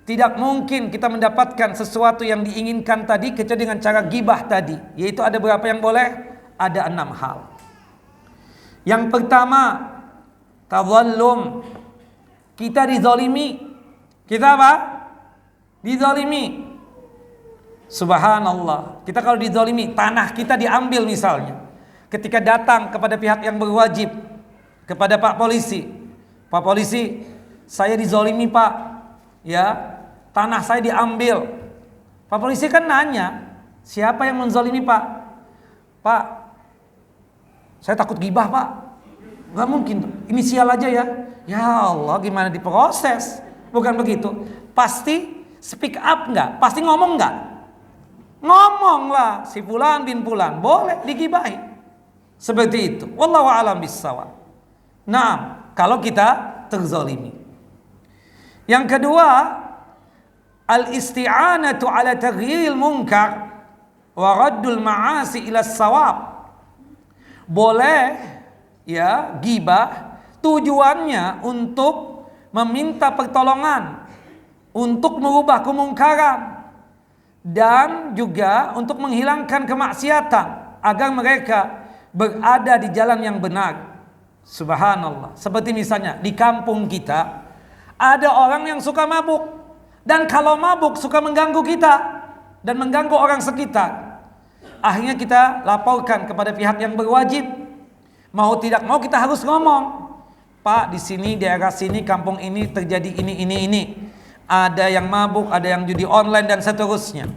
Tidak mungkin kita mendapatkan sesuatu yang diinginkan tadi kecuali dengan cara gibah tadi. Yaitu ada berapa yang boleh? Ada 6 hal. Yang pertama, tadhallum. Kita dizalimi. Kita apa? Dizalimi. Subhanallah. Kita kalau dizalimi, tanah kita diambil misalnya. Ketika datang kepada pihak yang berwajib, kepada Pak Polisi. Pak Polisi, saya dizalimi Pak. Ya, tanah saya diambil. Pak Polisi kan nanya, siapa yang menzalimi Pak? Pak, saya takut gibah Pak. Gak mungkin, inisial aja ya. Ya Allah, gimana diproses? Bukan begitu. Pasti speak up nggak? Pasti ngomong nggak? Ngomonglah si fulan bin fulan, boleh digibahi. Seperti itu. Wallahu a'lam bissawab. Nah, kalau kita terzalimi. Yang kedua, al-isti'anatu ala taghyiril munkar wa raddul ma'asi ila sawab. Boleh ya ghibah tujuannya untuk meminta pertolongan, untuk merubah kemungkaran, dan juga untuk menghilangkan kemaksiatan agar mereka berada di jalan yang benar. Subhanallah. Seperti misalnya di kampung kita ada orang yang suka mabuk, dan kalau mabuk suka mengganggu kita dan mengganggu orang sekitar. Akhirnya kita laporkan kepada pihak yang berwajib. Mau tidak mau kita harus ngomong, Pak, di sini daerah sini kampung ini terjadi ini. Ada yang mabuk, ada yang judi online dan seterusnya.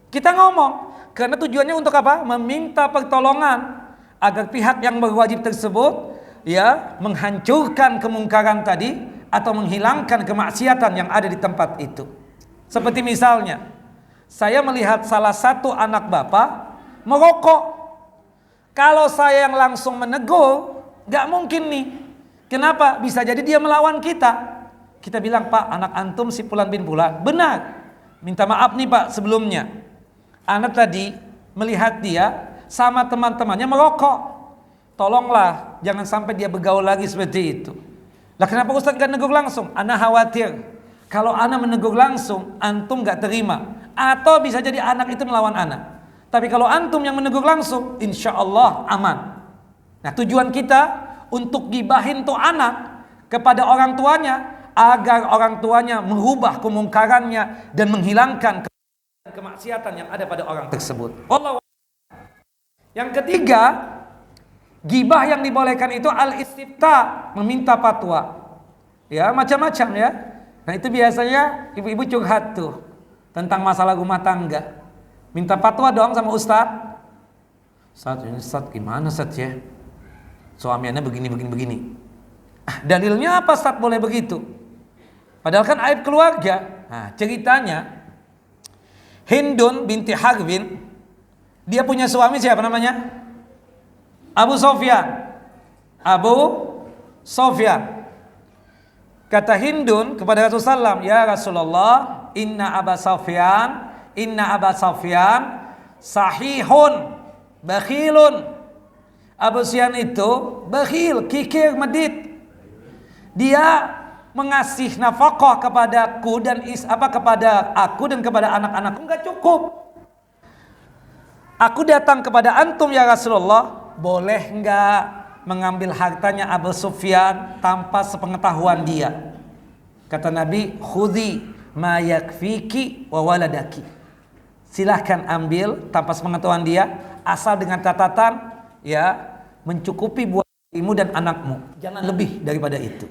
Kita ngomong karena tujuannya untuk apa? Meminta pertolongan agar pihak yang berwajib tersebut ya menghancurkan kemungkaran tadi atau menghilangkan kemaksiatan yang ada di tempat itu. Seperti misalnya saya melihat salah satu anak bapak merokok. Kalau saya yang langsung menegur, gak mungkin nih. Kenapa? Bisa jadi dia melawan kita. Kita bilang, Pak, anak antum si Fulan bin Fulan. Benar. Minta maaf nih Pak sebelumnya. Anak tadi melihat dia sama teman-temannya merokok. Tolonglah jangan sampai dia bergaul lagi seperti itu. Lah kenapa Ustaz gak negur langsung? Ana khawatir kalau ana menegur langsung antum gak terima, atau bisa jadi anak itu melawan ana. Tapi kalau antum yang menegur langsung, insya Allah aman. Nah tujuan kita untuk gibahin tuh anak kepada orang tuanya agar orang tuanya merubah kemungkarannya dan menghilangkan kemaksiatan yang ada pada orang tersebut. Allah. Yang ketiga, gibah yang dibolehkan itu al-istifta, meminta fatwa. Ya, macam-macam ya. Nah, itu biasanya ibu-ibu curhat tuh tentang masalah rumah tangga. Minta fatwa dong sama Ustaz. Ustaz gimana Ustaz ya? Suaminya begini. Dalilnya apa Ustaz boleh begitu? Padahal kan aib keluarga. Nah, ceritanya Hindun binti Harbin, dia punya suami siapa namanya? Abu Sofyan. Kata Hindun kepada Rasulullah SAW, ya Rasulullah, inna Aba Sofyan sahihun bakhilun. Abu Sufyan itu bakhil, kikir, medit. Dia mengasih nafkah kepadaku dan kepada aku dan kepada anak-anakku enggak cukup. Aku datang kepada antum ya Rasulullah, boleh enggak mengambil hartanya Abu Sufyan tanpa sepengetahuan dia? Kata Nabi, khudhi ma yakfiki wa waladaki. Silahkan ambil tanpa sepengetahuan dia, asal dengan catatan ya mencukupi buat dirimu dan anakmu, jangan lebih daripada itu.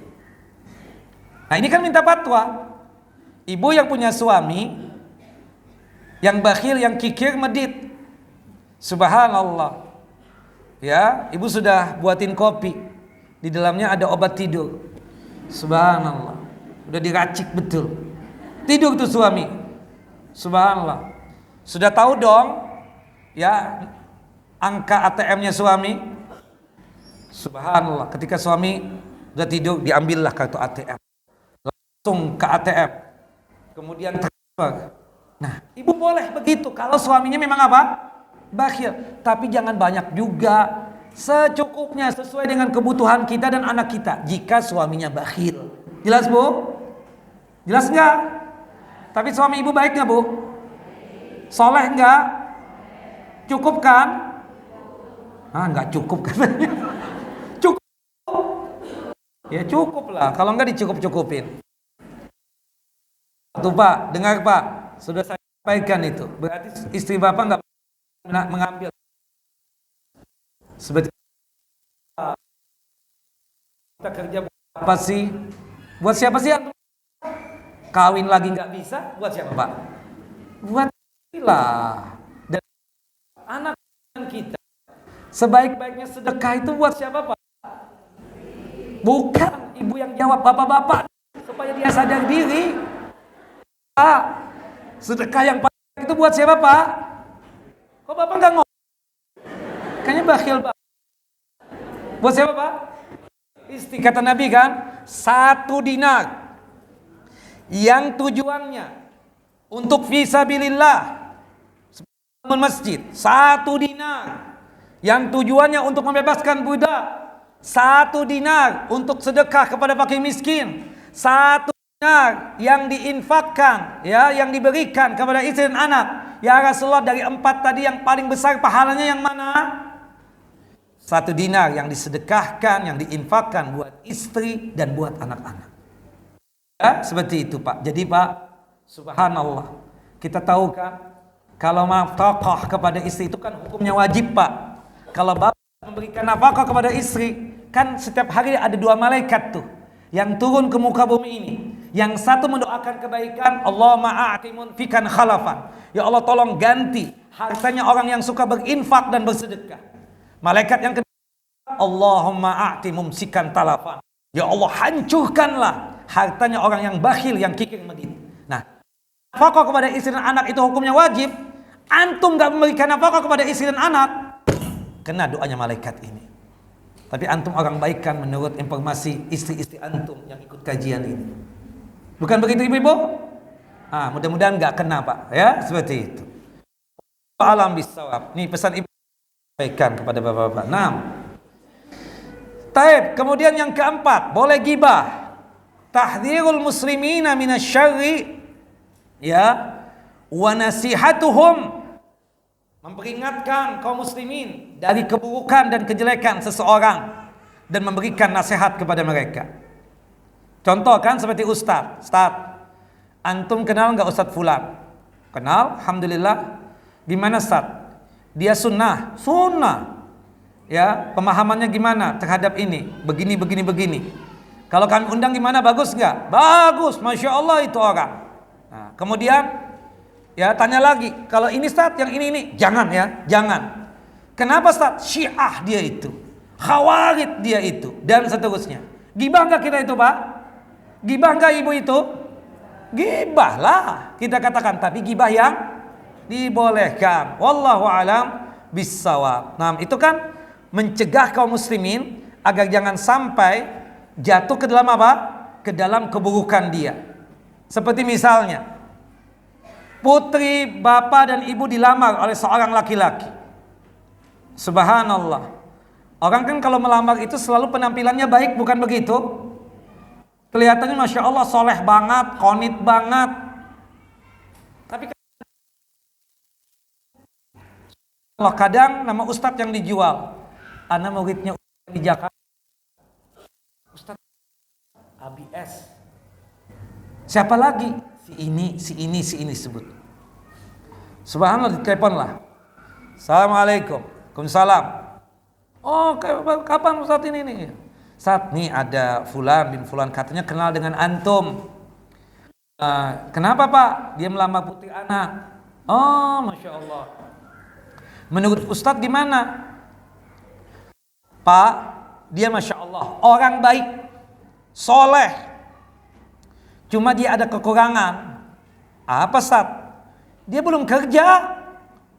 Nah ini kan minta fatwa. Ibu yang punya suami yang bakhil, yang kikir, medit, subhanallah ya, ibu sudah buatin kopi, di dalamnya ada obat tidur, subhanallah, udah diracik betul, tidur tuh suami, subhanallah. Sudah tahu dong ya angka ATM-nya suami, subhanallah. Ketika suami udah tidur, diambillah kartu ATM, langsung ke ATM, kemudian transfer. Nah, ibu boleh begitu kalau suaminya memang apa? Bakhil. Tapi jangan banyak juga, secukupnya sesuai dengan kebutuhan kita dan anak kita. Jika suaminya bakhil, jelas Bu? Jelas nggak? Tapi suami ibu baik nggak Bu? Soleh nggak? Cukup kan? Nggak cukup katanya. Cukup. Ya cukup lah. Kalau nggak dicukup-cukupin. Tuh Pak, dengar Pak, sudah saya sampaikan itu. Berarti istri Bapak nggak mengambil. Seperti kita kerja buat apa sih? Buat siapa sih? Kawin lagi nggak bisa, buat siapa Pak? Buat lah. Dan anak kita. Sebaik-baiknya sedekah itu buat siapa Pak? Bukan ibu yang jawab, bapak-bapak, supaya dia sadar diri. Pak, sedekah yang paling itu buat siapa Pak? Kok bapak nggak ngomong? Kayaknya bakhil banget. Buat siapa pak? Istri, kata Nabi kan, 1 dinar yang tujuannya untuk fisabilillah bangun masjid, 1 dinar yang tujuannya untuk membebaskan budak, 1 dinar untuk sedekah kepada fakir miskin, 1 dinar yang diinfakkan, ya, yang diberikan kepada istri dan anak. Ya Rasulullah, dari 4 tadi yang paling besar pahalanya yang mana? 1 dinar yang disedekahkan, yang diinfakkan buat istri dan buat anak-anak. Ya, seperti itu Pak. Jadi Pak, subhanallah, kita tahu kan, kalau nafkah kepada istri itu kan hukumnya wajib Pak. Kalau bapak memberikan nafkah kepada istri, kan setiap hari ada 2 malaikat tuh yang turun ke muka bumi ini. Yang satu mendoakan kebaikan, Allahumma a'ti munfikan khalafan. Ya Allah, tolong ganti hartanya orang yang suka berinfak dan bersedekah. Malaikat yang kedua, Allahumma a'ti mumsikan talafan. Ya Allah, hancurkanlah hartanya orang yang bakhil, yang kikir medit. Nah, nafkah kepada istri dan anak itu hukumnya wajib. Antum gak memberikan nafkah kepada istri dan anak, kena doanya malaikat ini. Tapi antum orang baik kan, menurut informasi istri-istri antum yang ikut kajian ini. Bukan begitu ibu-ibu? Mudah-mudahan gak kena Pak, ya, seperti itu. Alam bisawab. Ini pesan ibu sampaikan kepada bapak-bapak. Nah, taib. Kemudian yang keempat, boleh gibah. Tahdhirul muslimina minasyarri, ya, wa nasihatuhum, memperingatkan kaum muslimin dari keburukan dan kejelekan seseorang dan memberikan nasihat kepada mereka. Contoh kan seperti Ustaz, antum kenal nggak Ustaz Fulan? Kenal, alhamdulillah. Gimana Ustaz? Dia sunnah, ya, pemahamannya gimana terhadap ini? Begini. Kalau kami undang gimana? Bagus nggak? Bagus, masya Allah itu orang. Nah, kemudian ya tanya lagi, kalau ini Ustaz, yang ini, jangan ya, jangan. Kenapa Ustaz? Syiah dia itu, Khawarij dia itu, dan seterusnya. Gibah nggak kita itu Pak? Gibah nggak ibu itu? Gibah lah kita katakan, tapi gibah yang dibolehkan. Wallahu alam bissawab. Nah, itu kan mencegah kaum muslimin agar jangan sampai jatuh ke dalam apa? Ke dalam keburukan dia. Seperti misalnya, putri bapak dan ibu dilamar oleh seorang laki-laki. Subhanallah. Orang kan kalau melamar itu selalu penampilannya baik, bukan begitu? Kelihatannya masya Allah soleh banget, konit banget. Tapi kalau kadang nama ustadz yang dijual, ana muridnya di Jakarta, Ustadz ABS. Siapa lagi? Si ini sebut. Subhanallah, ditelepon lah. Assalamualaikum. Waalaikumsalam. Oh, kapan Ustadz ini nih? Ustadz, nih ada Fulan bin Fulan, katanya kenal dengan antum. Kenapa Pak? Dia melamar putri anak. Oh, masya Allah. Menurut Ustadz gimana? Pak, dia masya Allah orang baik, soleh. Cuma dia ada kekurangan. Apa Ustadz? Dia belum kerja.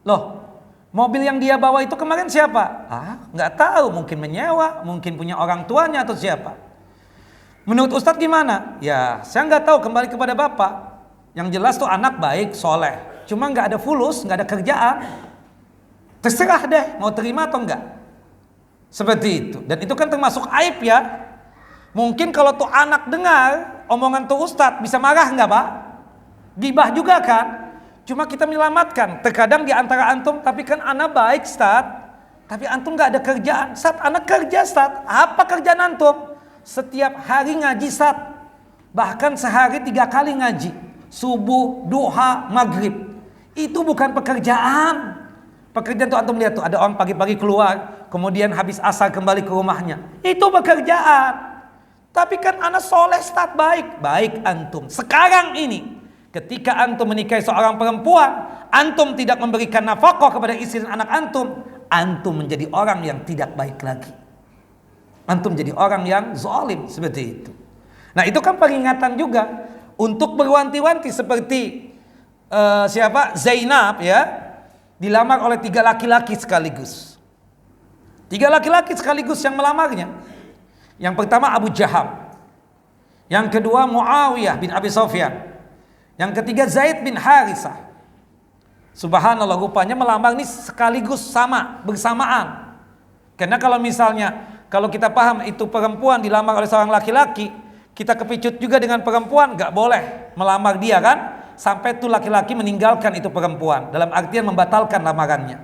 Loh, mobil yang dia bawa itu kemarin siapa? Nggak tahu, mungkin menyewa, mungkin punya orang tuanya atau siapa. Menurut Ustadz gimana? Ya, saya nggak tahu, kembali kepada Bapak. Yang jelas tuh anak baik, soleh. Cuma nggak ada fulus, nggak ada kerjaan. Terserah deh, mau terima atau enggak. Seperti itu. Dan itu kan termasuk aib ya. Mungkin kalau tuh anak dengar omongan tuh Ustadz, bisa marah nggak Pak? Gibah juga kan? Cuma kita menyelamatkan. Terkadang di antara antum, tapi kan anak baik Ustaz, tapi antum gak ada kerjaan. Ustaz, anak kerja Ustaz. Apa kerjaan antum? Setiap hari ngaji Ustaz. Bahkan sehari 3 kali ngaji. Subuh, duha, maghrib. Itu bukan pekerjaan. Pekerjaan tuh antum lihat tuh, ada orang pagi-pagi keluar, kemudian habis asar kembali ke rumahnya. Itu pekerjaan. Tapi kan anak soleh Ustaz, baik. Baik antum. Sekarang ini, ketika antum menikahi seorang perempuan, antum tidak memberikan nafkah kepada istri dan anak antum menjadi orang yang tidak baik lagi. Antum menjadi orang yang zalim, seperti itu. Nah, itu kan peringatan juga untuk berwanti-wanti seperti siapa? Zainab ya. dilamar oleh 3 laki-laki sekaligus. 3 laki-laki sekaligus yang melamarnya. Yang pertama Abu Jaham, yang kedua Muawiyah bin Abi Sufyan, yang ketiga Zaid bin Harithah. Subhanallah, rupanya melamar ini sekaligus sama, bersamaan. Karena kalau kita paham itu perempuan dilamar oleh seorang laki-laki, kita kepicut juga dengan perempuan, nggak boleh melamar dia kan, sampai itu laki-laki meninggalkan itu perempuan, dalam artian membatalkan lamarannya.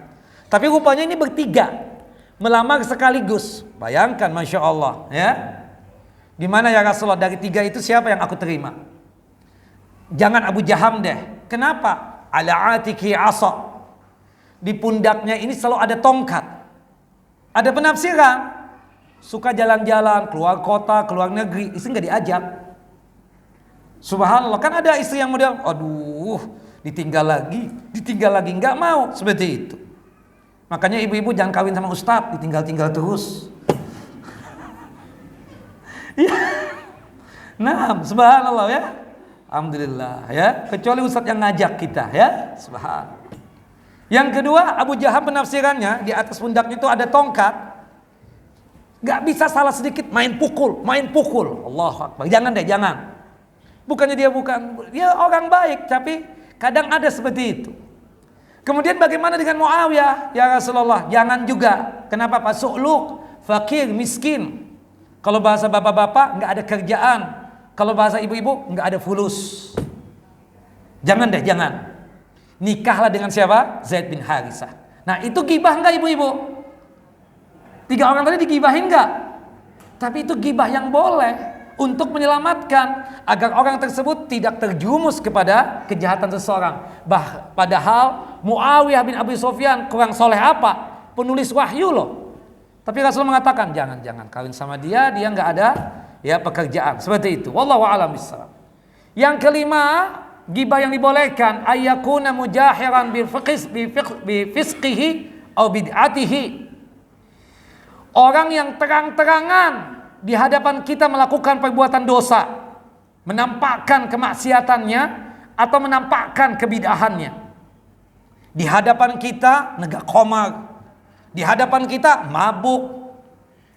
Tapi rupanya ini bertiga melamar sekaligus. Bayangkan, masya Allah, ya. Gimana ya Rasulullah, dari 3 itu siapa yang aku terima? Jangan Abu Jaham deh. Kenapa? Ala atiki asa. Di pundaknya ini selalu ada tongkat. Ada penafsiran, suka jalan-jalan keluar kota, keluar negeri, istri nggak diajak. Subhanallah, kan ada istri yang model, aduh, ditinggal lagi, nggak mau, seperti itu. Makanya ibu-ibu jangan kawin sama ustadz, ditinggal-tinggal terus. Ya. Nah, subhanallah ya. Alhamdulillah ya, kecuali ustadz yang ngajak kita ya. Subhanallah. Yang kedua, Abu Jaham penafsirannya di atas pundaknya itu ada tongkat. Gak bisa salah sedikit main pukul. Allahu Akbar. Jangan deh, jangan. Bukannya dia orang baik, tapi kadang ada seperti itu. Kemudian bagaimana dengan Muawiyah? Ya Rasulullah, jangan juga. Kenapa Pak? Su'luk, fakir, miskin. Kalau bahasa bapak-bapak nggak ada kerjaan. Kalau bahasa ibu-ibu nggak ada fulus. Jangan deh, jangan. Nikahlah dengan siapa? Zaid bin Harithah. Nah, itu gibah nggak ibu-ibu? 3 orang tadi digibahin nggak? Tapi itu gibah yang boleh untuk menyelamatkan agar orang tersebut tidak terjumus kepada kejahatan seseorang. Padahal Muawiyah bin Abi Sufyan kurang soleh apa? Penulis wahyu loh. Tapi Rasul mengatakan jangan kawin sama dia nggak ada ya pekerjaan. Seperti itu. Wallahu a'lam bishawab. Yang kelima, gibah yang dibolehkan ayyakuna mujahiran bi fisqihi atau bid'atihi. Orang yang terang-terangan di hadapan kita melakukan perbuatan dosa, menampakkan kemaksiatannya atau menampakkan kebid'ahannya. Di hadapan kita negak qomar, di hadapan kita mabuk,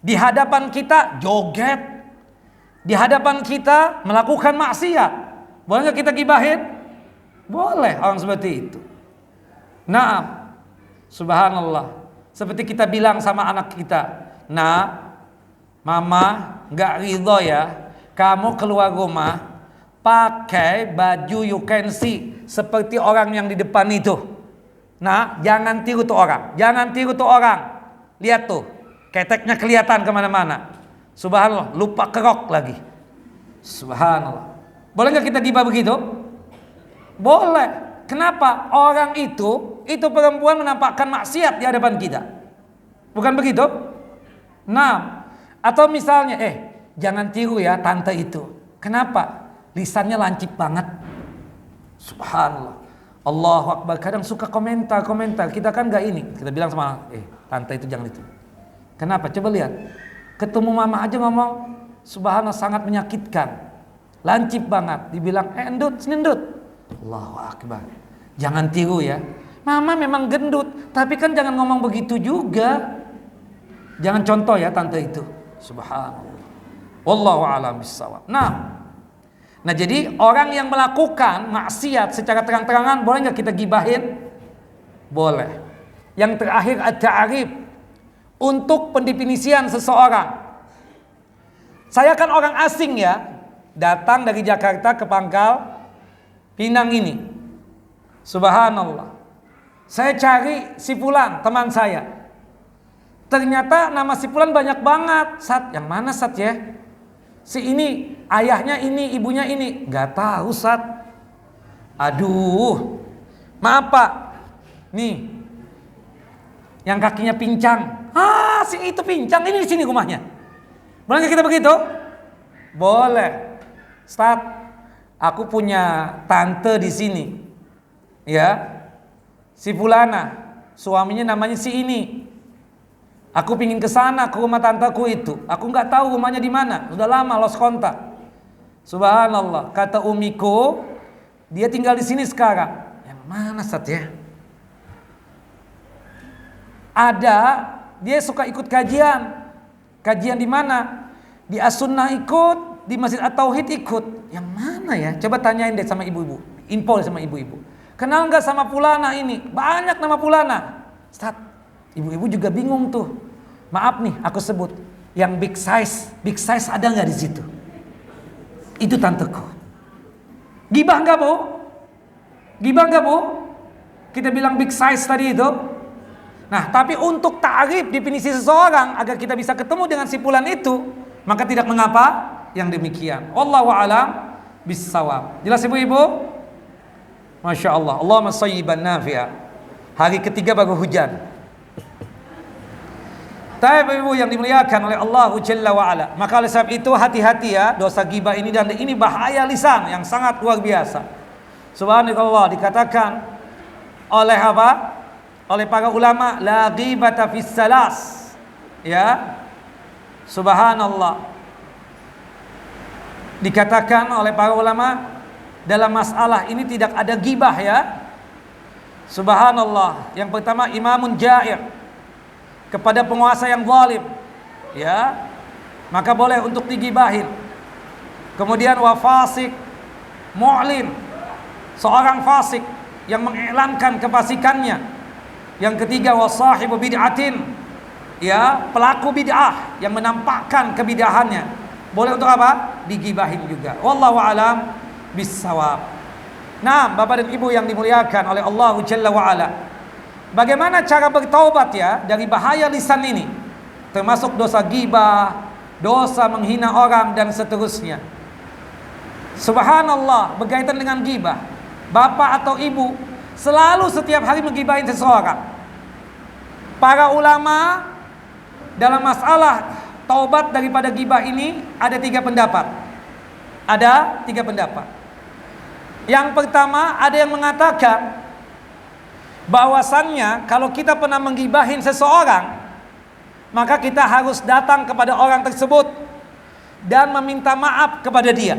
di hadapan kita joget, di hadapan kita melakukan maksiat. Boleh nggak kita gibahin? Boleh orang seperti itu. Naam, subhanallah. Seperti kita bilang sama anak kita, nah, mama nggak ridho ya, kamu keluar rumah pakai baju you can see seperti orang yang di depan itu. Nah, jangan tiru tuh orang. Lihat tuh, keteknya kelihatan kemana-mana. Subhanallah, lupa kerok lagi. Subhanallah. Boleh nggak kita gibah begitu? Boleh. Kenapa? Orang itu perempuan menampakkan maksiat di hadapan kita. Bukan begitu? Nah, atau misalnya, jangan tiru ya tante itu. Kenapa? Lisannya lancip banget. Subhanallah. Allahu Akbar. Kadang suka komentar. Kita kan nggak ini. Kita bilang sama, tante itu jangan itu. Kenapa? Coba lihat. Ketemu mama aja ngomong, subhanallah sangat menyakitkan. Lancip banget. Dibilang, endut, senendut. Allahu Akbar. Jangan tiru ya. Mama memang gendut, tapi kan jangan ngomong begitu juga. Jangan contoh ya tante itu. Subhanallah. Wallahu a'lam bishawab. Nah, jadi orang yang melakukan maksiat secara terang-terangan boleh nggak kita gibahin? Boleh. Yang terakhir at-ta'rif, untuk pendefinisian seseorang. Saya kan orang asing ya, datang dari Jakarta ke Pangkal Pinang ini. Subhanallah. Saya cari si Fulan, teman saya. Ternyata nama si Fulan banyak banget. Sat, yang mana Sat ya? Si ini, ayahnya ini, ibunya ini. Gak tahu Sat. Aduh. Maaf Pak. Nih. Yang kakinya pincang. Si itu pincang. Ini di sini rumahnya. Boleh gak kita begitu? Boleh. Sat. Aku punya tante di sini, ya, si Fulana, suaminya namanya si ini. Aku pingin ke sana ke rumah tanteku itu. Aku nggak tahu rumahnya di mana. Sudah lama lost kontak. Subhanallah. Kata umiku, dia tinggal di sini sekarang. Yang mana Sat ya? Ada dia suka ikut kajian. Kajian di mana? Di As-Sunnah ikut, di Masjid At-Tauhid ikut. Yang mana ya? Coba tanyain deh sama ibu-ibu. Info sama ibu-ibu. Kenal nggak sama fulana ini? Banyak nama fulana. Ustaz, ibu-ibu juga bingung tuh. Maaf nih, aku sebut. Yang big size ada nggak di situ? Itu tanteku. Gibah nggak bu? Gibah nggak bu? Kita bilang big size tadi itu. Nah, tapi untuk ta'rif definisi seseorang agar kita bisa ketemu dengan si fulan itu, maka tidak mengapa yang demikian. Wallahu a'lam bissawab. Jelas ibu-ibu? Masya Allah. Allahumma shayyiban nafi'a. Hari ketiga baru hujan. Tapi ibu yang dimuliakan oleh Allah Jalla wa'ala. Maka oleh sebab itu hati-hati ya dosa ghibah ini, dan ini bahaya lisan yang sangat luar biasa. Subhanallah, dikatakan oleh apa? Oleh para ulama, la ghibata fis salas. Ya. Subhanallah. Dikatakan oleh para ulama dalam masalah ini tidak ada ghibah ya. Subhanallah. Yang pertama, imamun jair, kepada penguasa yang zalim, ya, maka boleh untuk digibahin. Kemudian wafasik mu'lin, seorang fasik yang mengiklankan kefasikannya. Yang ketiga, wasahibu bid'atin, ya, pelaku bid'ah yang menampakkan kebidahannya, boleh untuk apa? Digibahin juga. Wallahu alam bissawab. Nah, Bapak dan Ibu yang dimuliakan oleh Allah Jalla wa ala, bagaimana cara bertaubat ya dari bahaya lisan ini? Termasuk dosa ghibah, dosa menghina orang dan seterusnya. Subhanallah, berkaitan dengan ghibah. Bapak atau ibu selalu setiap hari menggibahin seseorang. Para ulama dalam masalah taubat daripada ghibah ini ada 3 pendapat. Ada 3 pendapat. Yang pertama, ada yang mengatakan bahwasannya kalau kita pernah menggibahin seseorang, maka kita harus datang kepada orang tersebut dan meminta maaf kepada dia.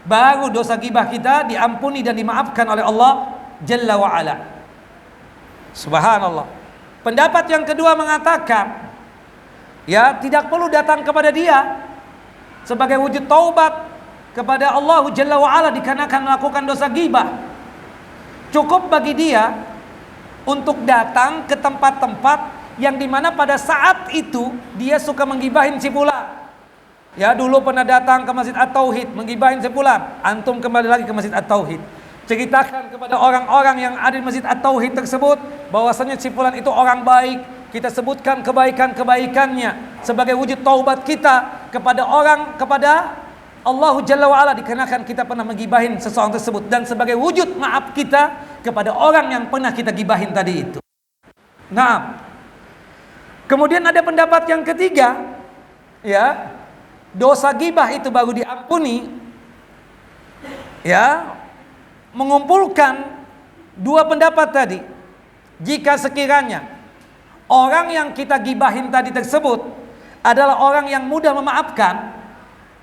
Baru dosa ghibah kita diampuni dan dimaafkan oleh Allah Jalla wa ala. Subhanallah. Pendapat yang kedua mengatakan, ya, tidak perlu datang kepada dia sebagai wujud taubat kepada Allah Jalla wa ala dikarenakan melakukan dosa ghibah. Cukup bagi dia untuk datang ke tempat-tempat yang dimana pada saat itu dia suka menggibahin si fulan. Ya, dulu pernah datang ke Masjid At-Tauhid menggibahin si fulan. Antum kembali lagi ke Masjid At-Tauhid, ceritakan kepada orang-orang yang ada di Masjid At-Tauhid tersebut bahwasanya si fulan itu orang baik. Kita sebutkan kebaikan-kebaikannya sebagai wujud taubat kita kepada Allah Jalla wa'ala dikarenakan kita pernah menggibahin seseorang tersebut, dan sebagai wujud maaf kita kepada orang yang pernah kita gibahin tadi itu. Nah, kemudian ada pendapat yang ketiga, ya, dosa ghibah itu baru diampuni, ya, mengumpulkan 2 pendapat tadi. Jika sekiranya orang yang kita gibahin tadi tersebut adalah orang yang mudah memaafkan,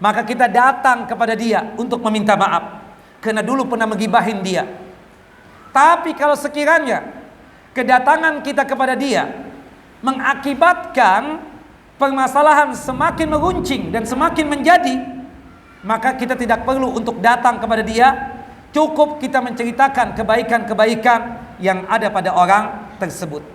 maka kita datang kepada dia untuk meminta maaf karena dulu pernah menggibahin dia. Tapi kalau sekiranya kedatangan kita kepada dia mengakibatkan permasalahan semakin meruncing dan semakin menjadi, maka kita tidak perlu untuk datang kepada dia. Cukup kita menceritakan kebaikan-kebaikan yang ada pada orang tersebut.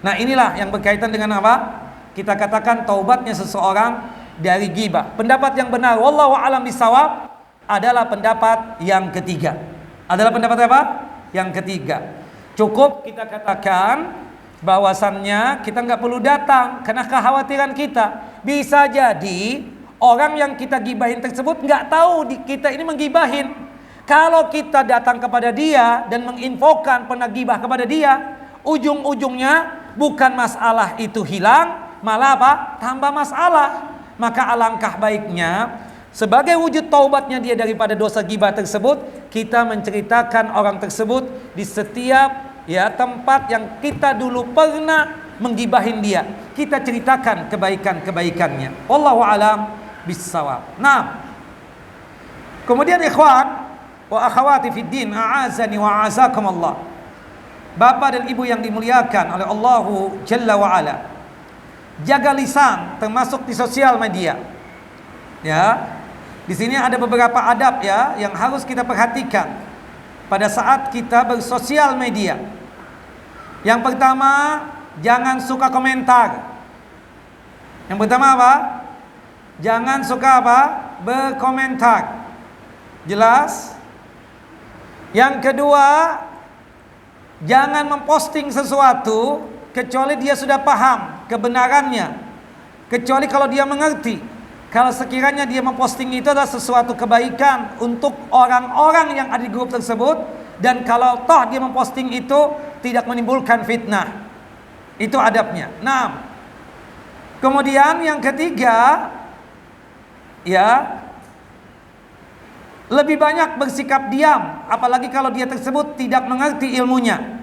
Nah, inilah yang berkaitan dengan apa? Kita katakan taubatnya seseorang dari ghibah. Pendapat yang benar, wallahu a'lam bishawab, adalah pendapat yang ketiga. Adalah pendapat apa? Yang ketiga. Cukup kita katakan bahwasannya kita nggak perlu datang karena kekhawatiran kita. Bisa jadi orang yang kita gibahin tersebut nggak tahu kita ini menggibahin. Kalau kita datang kepada dia dan menginfokan pernah ghibah kepada dia, ujung-ujungnya bukan masalah itu hilang, malah apa? Tambah masalah. Maka alangkah baiknya sebagai wujud taubatnya dia daripada dosa ghibah tersebut, kita menceritakan orang tersebut di setiap ya tempat yang kita dulu pernah menggibahin dia. Kita ceritakan kebaikan-kebaikannya. Wallahu a'lam bissawab. Nah, kemudian ikhwan wa akhawati fid din, a'azani wa a'azakum Allah. Bapak dan Ibu yang dimuliakan oleh Allahu Jalla wa Ala, jaga lisan termasuk di sosial media. Ya. Di sini ada beberapa adab ya yang harus kita perhatikan pada saat kita bersosial media. Yang pertama, jangan suka komentar. Yang pertama apa? Jangan suka apa? Berkomentar. Jelas? Yang kedua, jangan memposting sesuatu kecuali dia sudah paham kebenarannya, kecuali kalau dia mengerti. Kalau sekiranya dia memposting itu adalah sesuatu kebaikan untuk orang-orang yang ada di grup tersebut, dan kalau toh dia memposting itu tidak menimbulkan fitnah, itu adabnya. Nah, kemudian yang ketiga, ya, lebih banyak bersikap diam, apalagi kalau dia tersebut tidak mengerti ilmunya.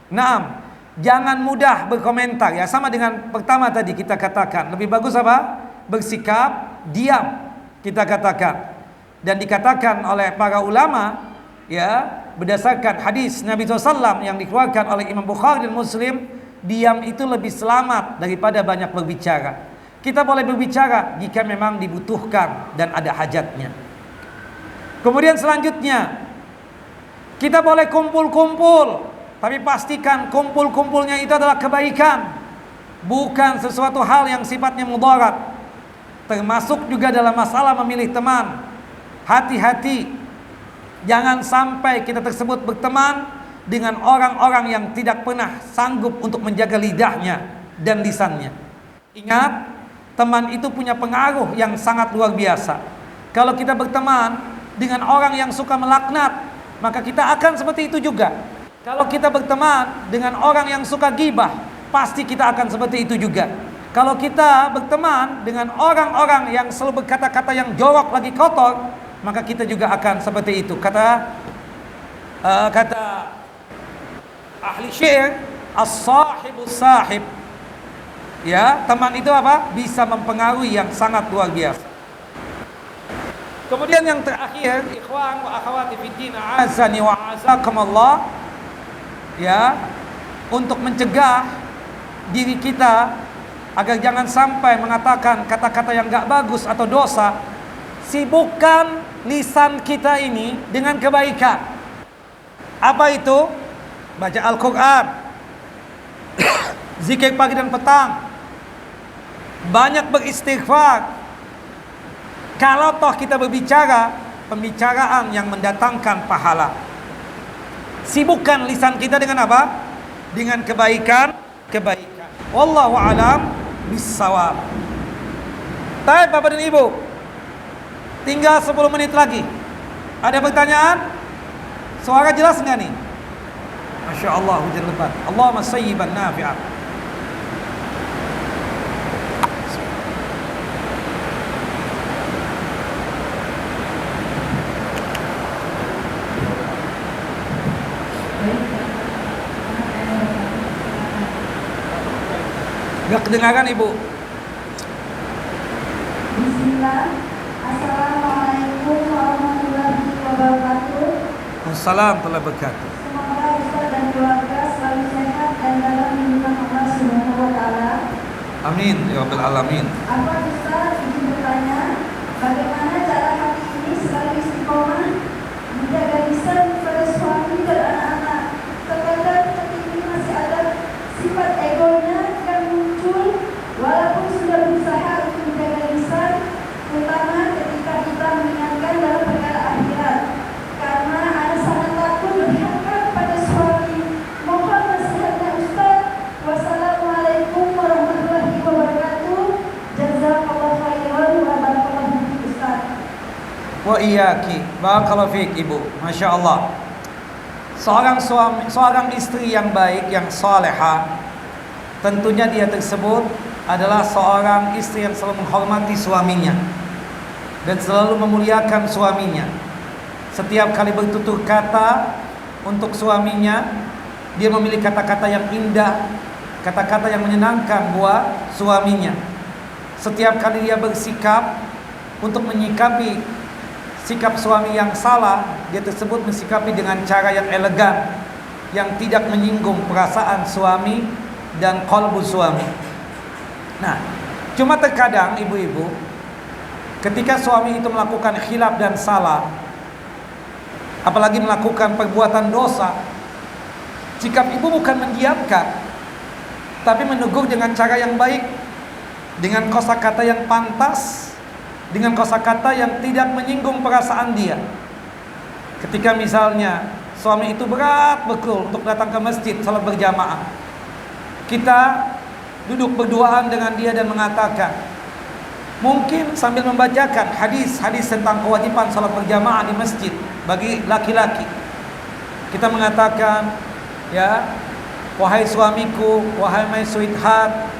Nah, jangan mudah berkomentar ya, sama dengan pertama tadi kita katakan, lebih bagus apa? Bersikap diam, kita katakan. Dan dikatakan oleh para ulama ya, berdasarkan hadis Nabi SAW yang dikeluarkan oleh Imam Bukhari dan Muslim, diam itu lebih selamat daripada banyak berbicara. Kita boleh berbicara jika memang dibutuhkan dan ada hajatnya. Kemudian selanjutnya, kita boleh kumpul-kumpul, tapi pastikan kumpul-kumpulnya itu adalah kebaikan, bukan sesuatu hal yang sifatnya mudarat. Termasuk juga dalam masalah memilih teman. Hati-hati, jangan sampai kita tersebut berteman dengan orang-orang yang tidak pernah sanggup untuk menjaga lidahnya dan lisannya. Ingat, teman itu punya pengaruh yang sangat luar biasa. Kalau kita berteman dengan orang yang suka melaknat, maka kita akan seperti itu juga. Kalau kita berteman dengan orang yang suka gibah, pasti kita akan seperti itu juga. Kalau kita berteman dengan orang-orang yang selalu berkata-kata yang jorok lagi kotor, maka kita juga akan seperti itu. Kata ahli syair, as-sahibus sahib. Ya, teman itu apa? Bisa mempengaruhi yang sangat luar biasa. Kemudian yang terakhir, ikhwan wa akhwati fiddin, azani wa azakumullah, ya, untuk mencegah diri kita agar jangan sampai mengatakan kata-kata yang gak bagus atau dosa, sibukkan lisan kita ini dengan kebaikan. Apa itu? Baca Al-Quran, zikir pagi dan petang, banyak beristighfar. Kalau toh kita berbicara, pembicaraan yang mendatangkan pahala. Sibukkan lisan kita dengan apa? Dengan kebaikan. Wallahu a'lam bissawab. Baik Bapak dan Ibu, tinggal 10 menit lagi. Ada pertanyaan? Suara jelas enggak nih? Masya Allah, hujan lebat. Allahumma sayyiban nafi'an. Gak kedengaran Ibu. Bismillah. Assalamualaikum warahmatullahi wabarakatuh. Assalamualaikum warahmatullahi wabarakatuh. Semoga Ustaz dan keluarga selalu sehat dan dalam lindungan Allah Subhanahu wa taala. Amin ya rabbal alamin. Apa Ustaz izin bertanya, bagaimana cara hati ini selalu istiqomah menjaga lisan pada suami dan anak-anak? Terkadang hati ini masih ada sifat egonya yang muncul walaupun sudah berusaha untuk menjaga lisan, terutama ketika kita mengingatkan dalam perkara akhirat. Karena ada sangat takut berhadap pada suami. Mohon nasihatnya Ustaz. Wassalamualaikum warahmatullahi wabarakatuh. Jazakallahu khairan wa barakallahu fiik Ustaz. Wa iyyaki. Barakallahu fiik Ibu. Masya Allah. Seorang istri yang baik, yang salehah, tentunya dia tersebut adalah seorang istri yang selalu menghormati suaminya dan selalu memuliakan suaminya. Setiap kali bertutur kata untuk suaminya, dia memilih kata-kata yang indah, kata-kata yang menyenangkan buat suaminya. Setiap kali dia bersikap untuk menyikapi sikap suami yang salah, dia tersebut mensikapi dengan cara yang elegan. yang tidak menyinggung perasaan suami dan qalbu suami. Nah, cuma terkadang ibu-ibu, ketika suami itu melakukan khilaf dan salah, apalagi melakukan perbuatan dosa, sikap ibu bukan mendiamkan, tapi menegur dengan cara yang baik, dengan kosakata yang pantas, dengan kosakata yang tidak menyinggung perasaan dia. Ketika misalnya suami itu berat betul untuk datang ke masjid salat berjamaah, kita duduk berduaan dengan dia dan mengatakan, mungkin sambil membacakan hadis-hadis tentang kewajiban salat berjamaah di masjid bagi laki-laki, kita mengatakan, ya, wahai suamiku, wahai my sweetheart,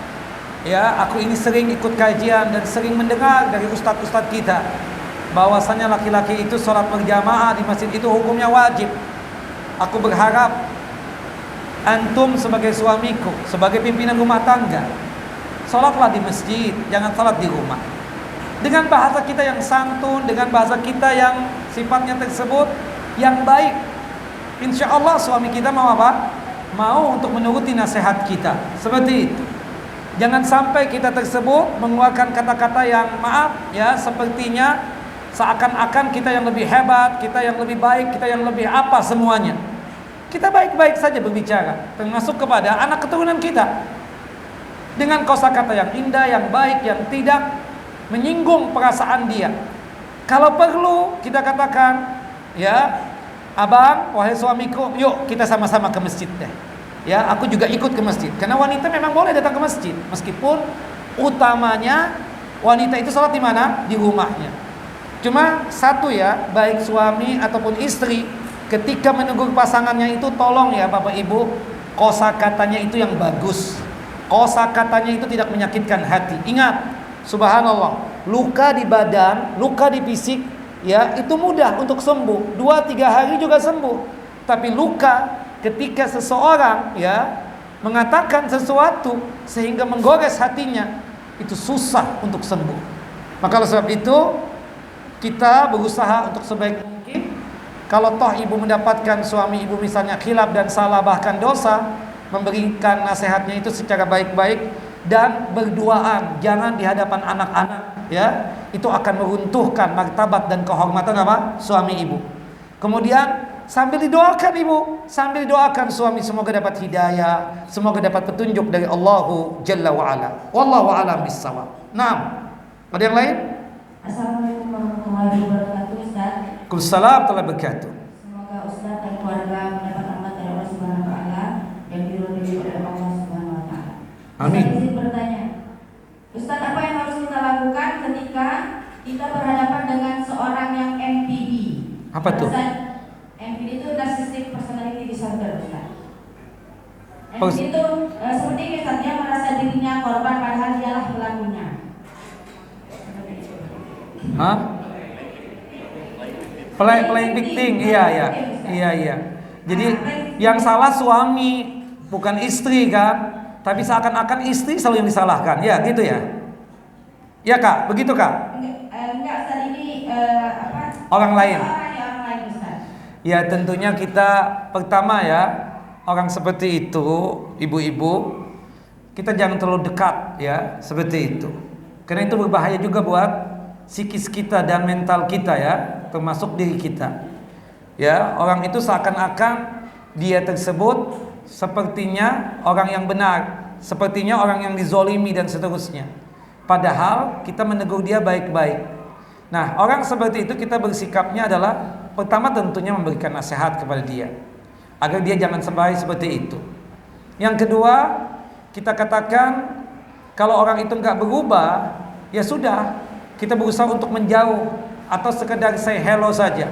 ya, aku ini sering ikut kajian dan sering mendengar dari ustadz-ustadz kita bahwasanya laki-laki itu sholat berjamaah di masjid itu hukumnya wajib. Aku berharap antum sebagai suamiku, sebagai pimpinan rumah tangga, sholatlah di masjid, jangan sholat di rumah. Dengan bahasa kita yang santun, dengan bahasa kita yang sifatnya tersebut yang baik, insya Allah suami kita mau apa? Mau untuk menuruti nasihat kita. Seperti itu. Jangan sampai kita tersebut mengeluarkan kata-kata yang maaf, ya, sepertinya seakan-akan kita yang lebih hebat, kita yang lebih baik, kita yang lebih apa semuanya. Kita baik-baik saja berbicara, termasuk kepada anak keturunan kita, dengan kosakata yang indah, yang baik, yang tidak menyinggung perasaan dia. Kalau perlu kita katakan, ya, abang, wahai suamiku, yuk kita sama-sama ke masjid deh. Ya, aku juga ikut ke masjid. Karena wanita memang boleh datang ke masjid, meskipun utamanya wanita itu sholat di mana? Di rumahnya. Cuma satu, ya, baik suami ataupun istri, ketika menegur pasangannya itu tolong ya Bapak Ibu, kosakatanya itu yang bagus. Kosakatanya itu tidak menyakitkan hati. Ingat, subhanallah, luka di badan, luka di fisik, ya, itu mudah untuk sembuh. 2-3 hari juga sembuh. Tapi luka ketika seseorang, ya, mengatakan sesuatu sehingga menggores hatinya, itu susah untuk sembuh. Maka oleh sebab itu kita berusaha untuk sebaik mungkin. Kalau toh ibu mendapatkan suami ibu misalnya khilaf dan salah bahkan dosa, memberikan nasihatnya itu secara baik-baik dan berduaan, jangan di hadapan anak-anak, ya. Itu akan meruntuhkan martabat dan kehormatan apa? Suami ibu. Kemudian sambil didoakan ibu, sambil doakan suami semoga dapat hidayah, semoga dapat petunjuk dari Allahu Jalla wa Ala. Wallahu a'lam bissawab. Naam. Ada yang lain? Assalamualaikum warahmatullahi wabarakatuh, Ustaz. Waalaikumsalam warahmatullahi wabarakatuh. Semoga Ustaz dan keluarga mendapat rahmat dari Allah Subhanahu wa taala dan diridhoi oleh Allah Subhanahu wa taala. Amin. Saya izin bertanya, Ustaz, apa yang harus kita lakukan ketika kita berhadapan dengan seorang yang NPD? Apa tuh? NPD itu narcissistic personality disorder, Ustaz. NPD itu seperti Ustaz, dia merasa dirinya korban padahal dialah pelakunya. Hah? Playing victim, iya. Jadi yang salah suami, bukan istri kan? Tapi seakan-akan istri selalu yang disalahkan, ya gitu ya? Ya Kak, begitu Kak? Enggak, Ustaz, ini Orang lain. Orang lain, Ustaz. Ya tentunya kita pertama ya, orang seperti itu, ibu-ibu, kita jangan terlalu dekat ya, seperti itu. Karena itu berbahaya juga buat psikis kita dan mental kita ya, termasuk diri kita. Ya, orang itu seakan-akan dia tersebut sepertinya orang yang benar, sepertinya orang yang dizolimi dan seterusnya. Padahal kita menegur dia baik-baik. Nah, orang seperti itu kita bersikapnya adalah pertama tentunya memberikan nasihat kepada dia agar dia jangan sampai seperti itu. Yang kedua, kita katakan kalau orang itu nggak berubah, ya sudah, kita berusaha untuk menjauh atau sekedar say hello saja.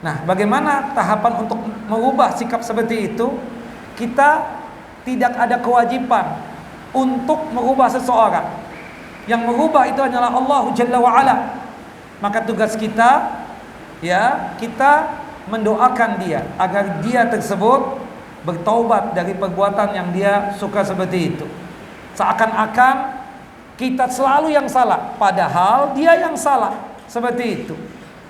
Nah, bagaimana tahapan untuk merubah sikap seperti itu? Kita tidak ada kewajiban untuk merubah seseorang. Yang merubah itu hanyalah Allah Jalla wa Ala. Maka tugas kita, ya, kita mendoakan dia agar dia tersebut bertaubat dari perbuatan yang dia suka seperti itu. Seakan-akan kita selalu yang salah, padahal dia yang salah, seperti itu.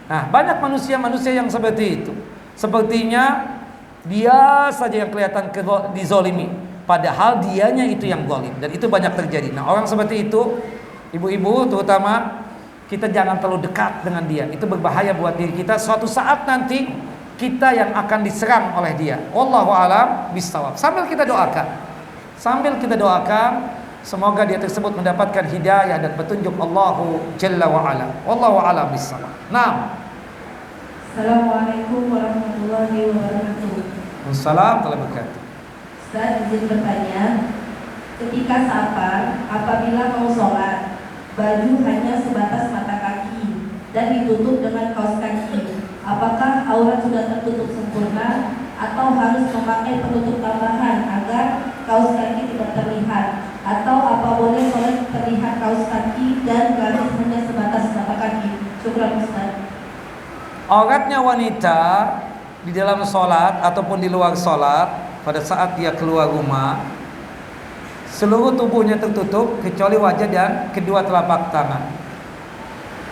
Nah, banyak manusia-manusia yang seperti itu. Sepertinya Dia saja yang kelihatan dizolimi, padahal dianya itu yang zalim. Dan itu banyak terjadi. Nah, orang seperti itu, ibu-ibu terutama, kita jangan terlalu dekat dengan dia. Itu berbahaya buat diri kita. Suatu saat nanti kita yang akan diserang oleh dia. Wallahu a'lam bishawab. Sambil kita doakan, semoga dia tersebut mendapatkan hidayah dan petunjuk Allahu Jalla wa ala. Wallahu a'lam bishawab. Naam. Assalamualaikum warahmatullahi wabarakatuh. Assalamualaikum warahmatullahi wabarakatuh. Ustaz, izin bertanya, ketika safar, apabila mau sholat, baju hanya sebatas mata kaki dan ditutup dengan kaos kaki, apakah aurat sudah tertutup sempurna atau harus memakai penutup tambahan agar kaos kaki tidak terlihat? Atau apa boleh sholat terlihat kaos kaki dan gamis hanya sebatas mata kaki? Syukran Ustaz. Auratnya wanita di dalam sholat ataupun di luar sholat, pada saat dia keluar rumah, seluruh tubuhnya tertutup kecuali wajah dan kedua telapak tangan.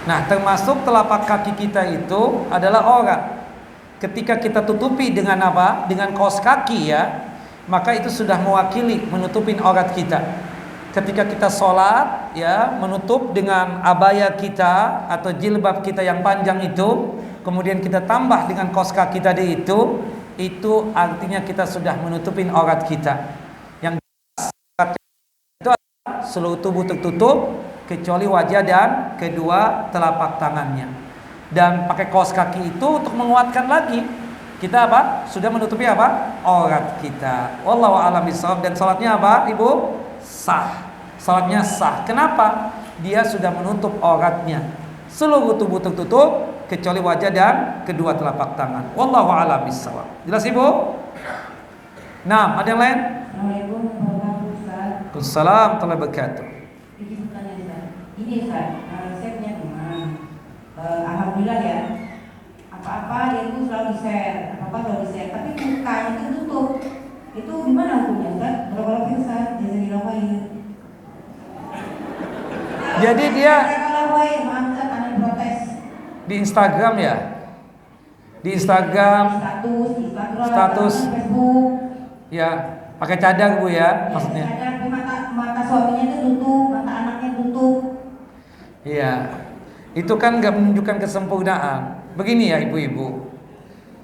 Nah, termasuk telapak kaki kita itu adalah aurat. Ketika kita tutupi dengan apa? Dengan kaos kaki ya, maka itu sudah mewakili menutupin aurat kita. Ketika kita sholat ya, menutup dengan abaya kita atau jilbab kita yang panjang itu, kemudian kita tambah dengan kaos kaki tadi itu artinya kita sudah menutupin aurat kita. Yang itu adalah seluruh tubuh tertutup kecuali wajah dan kedua telapak tangannya. Dan pakai kaos kaki itu untuk menguatkan lagi kita apa? Sudah menutupi apa? Aurat kita. Wallahu a'lam bishawab. Dan salatnya apa, Ibu? Sah. Salatnya sah. Kenapa? Dia sudah menutup auratnya. Seluruh tubuh tertutup kecuali wajah dan kedua telapak tangan. Wallahu a'lam bishawab. Jelas, Ibu? Nah, ada yang lain? Assalamualaikum warahmatullahi wabarakatuh. Waalaikumsalam warahmatullahi wabarakatuh. Ini Ustaz, saya punya teman. Alhamdulillah ya. Apa-apa dia itu selalu di-share, tapi mukanya itu tutup. Itu gimana hukumnya Ustaz? Berapa Ustaz? Jazakallahu khair. Jadi dia maaf Ustaz, ada protes. Di Instagram ya? Di Instagram status Facebook. Ya, pakai cadar Bu ya, maksudnya. Cadar, mata suaminya itu tutup, mata anaknya tutup. Iya. Itu kan gak menunjukkan kesempurnaan. Begini ya ibu-ibu,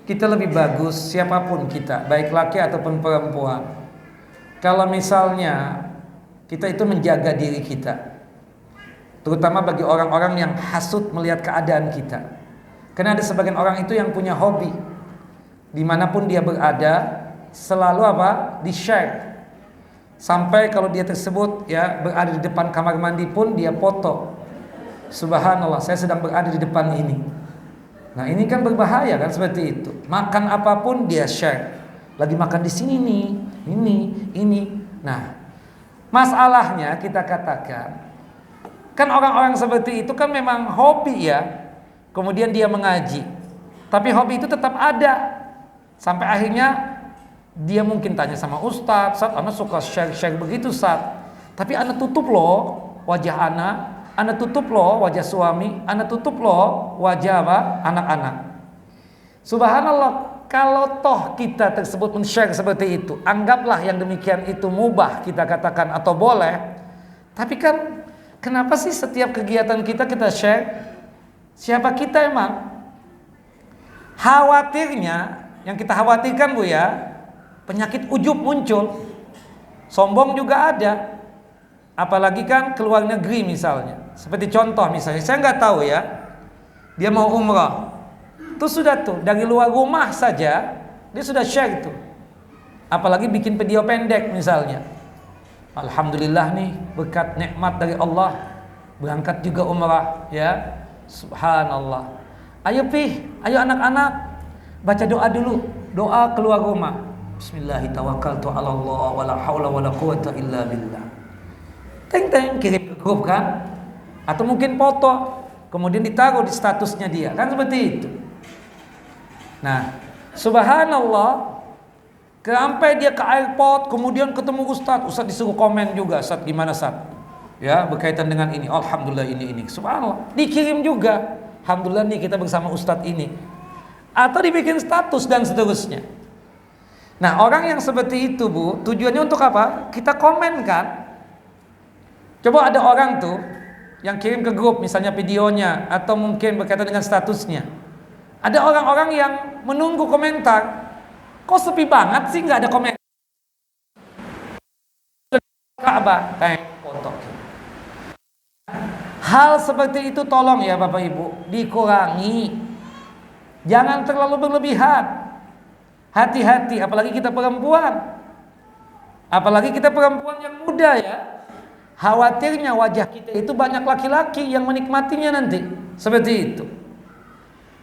kita lebih bagus siapapun kita, baik laki ataupun perempuan, kalau misalnya kita itu menjaga diri kita, terutama bagi orang-orang yang hasut melihat keadaan kita. Karena ada sebagian orang itu yang punya hobi, dimanapun dia berada selalu apa? Di-share. Sampai kalau dia tersebut ya berada di depan kamar mandi pun dia foto. Subhanallah, saya sedang berada di depan ini. Nah, ini kan berbahaya kan seperti itu. Makan apapun dia share. Lagi makan di sini nih, ini. Nah, masalahnya kita katakan kan orang-orang seperti itu kan memang hobi ya. Kemudian dia mengaji. Tapi hobi itu tetap ada. Sampai akhirnya dia mungkin tanya sama Ustadz, Ustadz, anak suka share begitu, Ustadz. Tapi anak tutup loh wajah anak tutup loh wajah suami, anak tutup loh wajah apa? Anak-anak. Subhanallah, kalau toh kita tersebut men-share seperti itu, anggaplah yang demikian itu mubah kita katakan atau boleh. Tapi kan kenapa sih setiap kegiatan kita share? Siapa kita emang? Khawatirnya, yang kita khawatirkan Bu ya, penyakit ujub muncul. Sombong juga ada. Apalagi kan keluar negeri misalnya. Seperti contoh misalnya, saya nggak tahu ya, dia mau umrah, tuh sudah tuh dari luar rumah saja dia sudah share itu. Apalagi bikin video pendek misalnya. Alhamdulillah nih berkat nikmat dari Allah berangkat juga umrah ya. Subhanallah. Ayo ayo anak-anak baca doa dulu, doa keluar rumah. Bismillahirrahmanirrahim. Wala haula wala quwata illa billah. Teng kirim ke grup kan? Atau mungkin foto kemudian ditaruh di statusnya dia, kan seperti itu. Nah, subhanallah, sampai dia ke airport kemudian ketemu Ustadz disuruh komen juga, Ustadz gimana Ustadz? Ya, berkaitan dengan ini, alhamdulillah ini. Subhanallah, dikirim juga. Alhamdulillah nih kita bersama Ustadz ini. Atau dibikin status dan seterusnya. Nah, orang yang seperti itu, Bu, tujuannya untuk apa? Kita komen kan? Coba ada orang tuh yang kirim ke grup misalnya videonya atau mungkin berkaitan dengan statusnya. Ada orang-orang yang menunggu komentar. Kok sepi banget sih nggak ada komentar? Ka'bah, foto. Hal seperti itu tolong ya Bapak Ibu dikurangi. Jangan terlalu berlebihan. Hati-hati, apalagi kita perempuan. Apalagi kita perempuan yang muda ya. Khawatirnya wajah kita itu banyak laki-laki yang menikmatinya nanti. Seperti itu.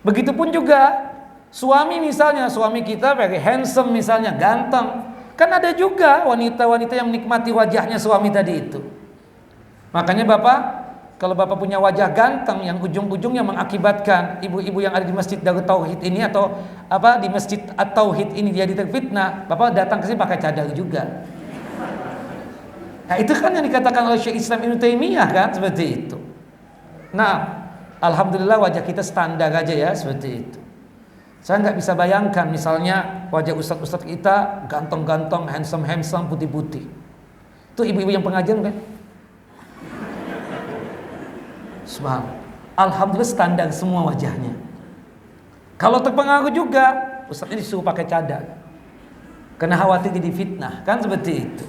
Begitupun juga suami misalnya, suami kita very handsome misalnya, ganteng. Kan ada juga wanita-wanita yang menikmati wajahnya suami tadi itu. Makanya Bapak, kalau Bapak punya wajah ganteng yang ujung-ujungnya mengakibatkan ibu-ibu yang ada di Masjid Darut Tauhid ini atau di Masjid At-Tauhid ini dia terfitnah, Bapak datang ke sini pakai cadar juga. Nah, itu kan yang dikatakan oleh Syekh Islam Ibnu Taimiyah kan, seperti itu. Nah, alhamdulillah wajah kita standar aja ya, seperti itu. Saya nggak bisa bayangkan misalnya wajah ustadz-ustadz kita ganteng-ganteng, handsome-handsome, putih-putih. Itu ibu-ibu yang pengajian kan? Subhanallah. Alhamdulillah standar semua wajahnya. Kalau terpengaruh juga, ustadznya disuruh pakai cadar. Karena khawatir jadi fitnah, kan seperti itu.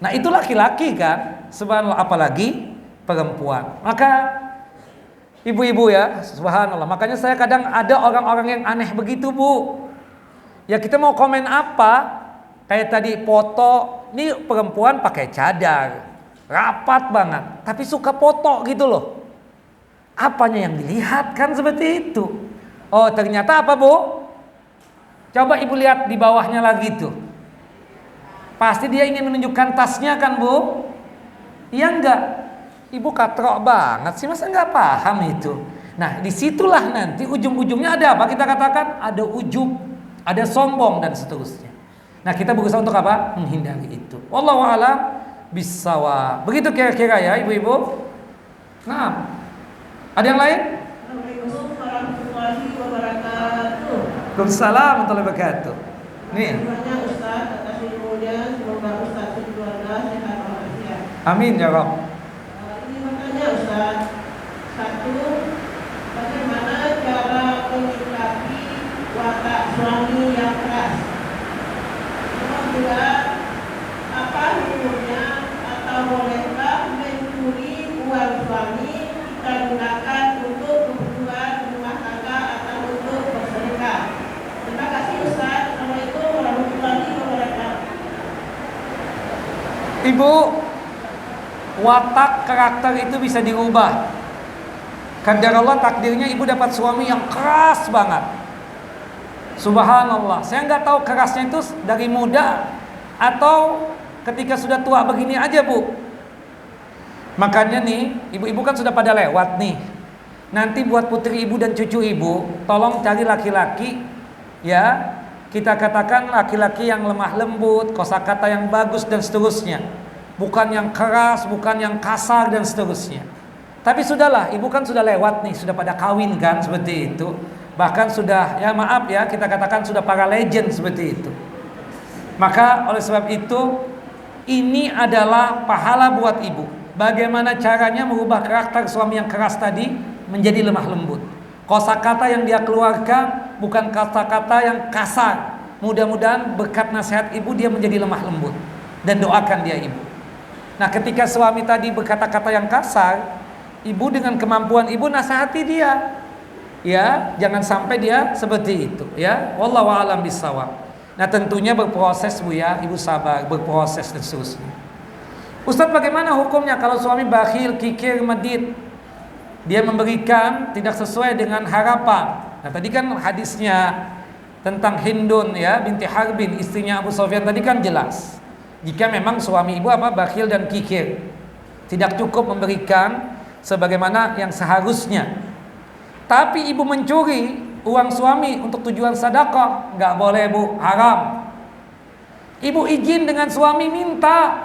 Nah itu laki-laki kan, subhanallah, apalagi perempuan. Maka ibu-ibu ya, subhanallah. Makanya saya kadang ada orang-orang yang aneh begitu Bu. Ya kita mau komen apa? Kayak tadi foto, ini perempuan pakai cadar, rapat banget, tapi suka foto gitu loh. Apanya yang dilihat kan seperti itu. Oh ternyata apa Bu? Coba ibu lihat di bawahnya lagi tuh. Pasti dia ingin menunjukkan tasnya kan Bu? Iya enggak? Ibu katrok banget sih, masa enggak paham itu? Nah disitulah nanti ujung-ujungnya ada apa? Kita katakan ada ujub, ada sombong dan seterusnya. Nah kita berusaha untuk apa? Menghindari itu. Wallahu a'lam bissawab. Begitu kira-kira ya ibu-ibu. Nah, ada yang lain? Assalamualaikum warahmatullahi wabarakatuh. Waalaikumsalam warahmatullahi wabarakatuh. Nih. Semoga Ustaz dan keluarga sehat walafiat. Amin ya Rabb. Ini makanya Ustaz, satu, bagaimana cara menyikapi watak suami yang keras? Kedua, apa hukumnya atau bolehkah mencuri uang suami kita gunakan untuk kebutuhan rumah tangga atau untuk bersedekah? Terima kasih Ustaz. Assalamualaikum warahmatullahi wabarakatuh. Ibu, watak karakter itu bisa dirubah. Kadar Allah takdirnya ibu dapat suami yang keras banget. Subhanallah. Saya nggak tahu kerasnya itu dari muda atau ketika sudah tua begini aja Bu. Makanya nih, ibu-ibu kan sudah pada lewat nih. Nanti buat putri ibu dan cucu ibu, tolong cari laki-laki ya. Kita katakan laki-laki yang lemah lembut, kosakata yang bagus dan seterusnya. Bukan yang keras, bukan yang kasar dan seterusnya. Tapi sudahlah, ibu kan sudah lewat nih, sudah pada kawin kan seperti itu. Bahkan sudah, ya maaf ya, kita katakan sudah para legend seperti itu. Maka oleh sebab itu, ini adalah pahala buat ibu. Bagaimana caranya merubah karakter suami yang keras tadi menjadi lemah lembut. Kosakata yang dia keluarkan bukan kata-kata yang kasar. Mudah-mudahan berkat nasihat ibu dia menjadi lemah lembut. Dan doakan dia ibu. Nah ketika suami tadi berkata-kata yang kasar, ibu dengan kemampuan ibu nasihati dia. Ya, jangan sampai dia seperti itu. Ya, wallahu a'lam bishawab. Nah tentunya berproses Bu ya, ibu sabar, berproses dan seterusnya. Ustaz bagaimana hukumnya kalau suami bakhil, kikir, medit? Dia memberikan tidak sesuai dengan harapan. Nah tadi kan hadisnya tentang Hindun ya binti Harbin, istrinya Abu Sufyan tadi kan jelas. Jika memang suami ibu bakhil dan kikir, tidak cukup memberikan sebagaimana yang seharusnya. Tapi ibu mencuri uang suami untuk tujuan sedekah, nggak boleh Bu, haram. Ibu izin dengan suami, minta,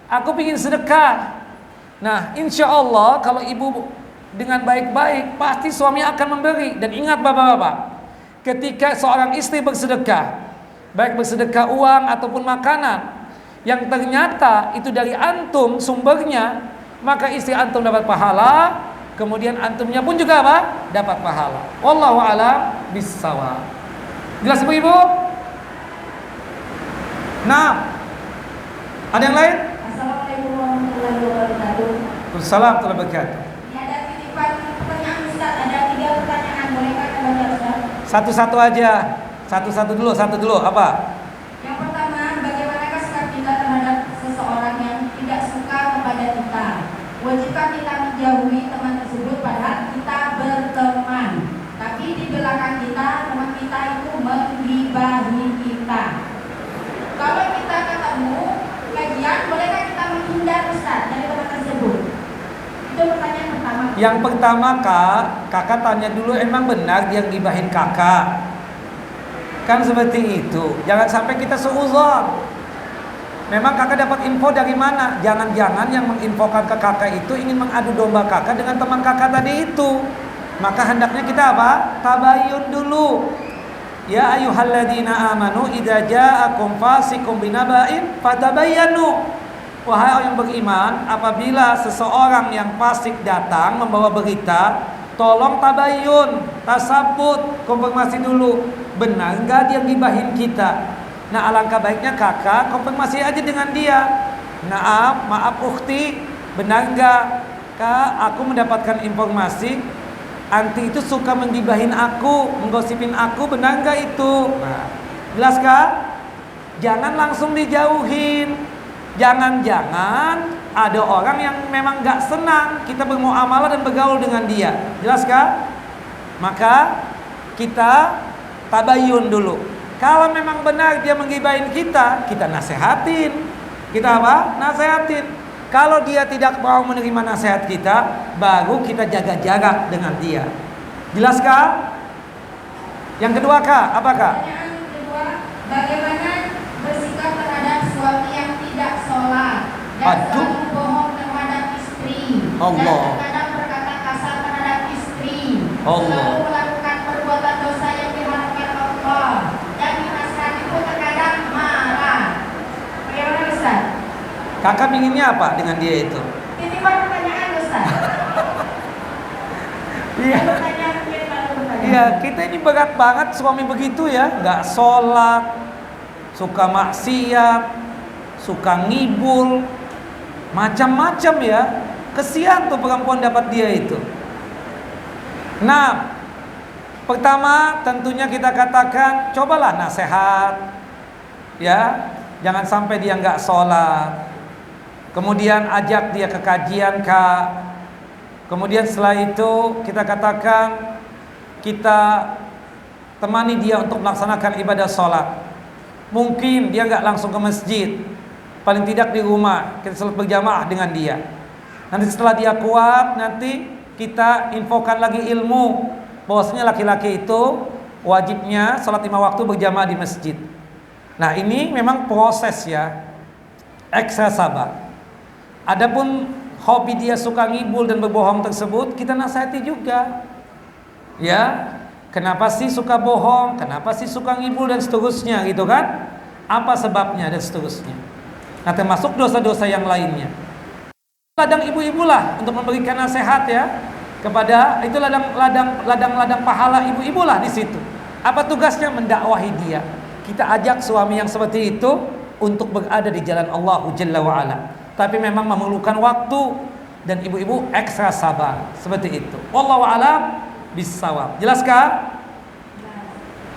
aku ingin sedekah. Nah insya Allah kalau ibu dengan baik-baik pasti suami akan memberi. Dan ingat bapak-bapak, ketika seorang istri bersedekah baik bersedekah uang ataupun makanan, yang ternyata itu dari antum sumbernya, maka istri antum dapat pahala, kemudian antumnya pun juga apa? Dapat pahala. Wallahu a'lam bissawab. Jelas Ibu? Nah, ada yang lain? Assalamualaikum warahmatullahi wabarakatuh. Waalaikumsalam warahmatullahi wabarakatuh. Ini ada titipan pertanyaan Ustaz, ada 3 pertanyaan, bolehkah kita baca Ustaz? Satu-satu aja. Satu dulu. Apa? Yang pertama, bagaimanakah sikap kita terhadap seseorang yang tidak suka kepada kita? Wajibkah kita menjauhi teman tersebut padahal kita berteman, tapi di belakang kita teman kita itu menggibahi kita? Kalau kita ketemu kajian, bolehkah kita menghindar Ustaz dari teman tersebut? Itu pertanyaan pertama. Yang pertama kakak tanya dulu, emang benar dia gibahin kakak? Kan seperti itu. Jangan sampai kita seuzon. Memang kakak dapat info dari mana? Jangan-jangan yang menginfokan ke kakak itu ingin mengadu domba kakak dengan teman kakak tadi itu. Maka hendaknya kita apa? Tabayun dulu. Ya ayyuhalladzina amanu idza ja'akum fasiqun binaba'in fatabayyanu. Wahai orang yang beriman, apabila seseorang yang fasik datang membawa berita, tolong tabayyun, tasabut, konfirmasi dulu, benar enggak dia gibahin kita. Nah, alangkah baiknya kakak konfirmasi aja dengan dia. Maaf ukhti, benar enggak kak, aku mendapatkan informasi anti itu suka menggibahin aku, menggosipin aku, benar enggak itu? Nah, jelas kak? Jangan langsung dijauhin. Jangan-jangan ada orang yang memang gak senang kita bermuamalah dan bergaul dengan dia. Jelas kak? Maka kita tabayun dulu. Kalau memang benar dia menggibahin kita nasehatin. Kita apa? Nasehatin. Kalau dia tidak mau menerima nasihat kita, baru kita jaga jarak dengan dia. Jelas kak? Yang kedua kak, apa kak? Pertanyaan kedua, bagaimana bersikap terhadap suami yang tidak sholat dan selalu bohong terhadap istri, Allah. dan terkadang berkata kasar terhadap istri, Allah. selalu melakukan perbuatan dosa yang diharamkan Allah, dan dinasihati pun terkadang marah. Bagaimana Ustaz? Kakak inginnya apa dengan dia itu? Titipan pertanyaan Ustaz. Iya. Pertanyaan mungkin baru bertanya. Iya, kita ini berat banget suami begitu ya, nggak sholat, suka maksiat, suka ngibul, macam-macam ya. Kesian tuh perempuan dapat dia itu. Nah, pertama tentunya kita katakan, cobalah nasihat, ya, jangan sampai dia nggak sholat. Kemudian ajak dia ke kajian kak. Kemudian setelah itu kita katakan, kita temani dia untuk melaksanakan ibadah sholat. Mungkin dia nggak langsung ke masjid, paling tidak di rumah kita sholat berjamaah dengan dia. Nanti setelah dia kuat, nanti kita infokan lagi ilmu bahwasanya laki-laki itu wajibnya sholat 5 waktu berjamaah di masjid. Nah ini memang proses ya, ekstra sabar. Adapun hobi dia suka ngibul dan berbohong tersebut, kita nasihati juga. Ya, kenapa sih suka bohong? Kenapa sih suka ngibul dan seterusnya gitu kan? Apa sebabnya dan seterusnya. Nah, termasuk dosa-dosa yang lainnya. Ladang ibu-ibu lah untuk memberikan nasihat ya kepada itu ladang pahala ibu-ibu lah di situ. Apa tugasnya? Mendakwahi dia. Kita ajak suami yang seperti itu untuk berada di jalan Allah Jalla wa Ala. Tapi memang memerlukan waktu dan ibu-ibu ekstra sabar seperti itu. Wallahu a'lam bissawab. Jelas kak?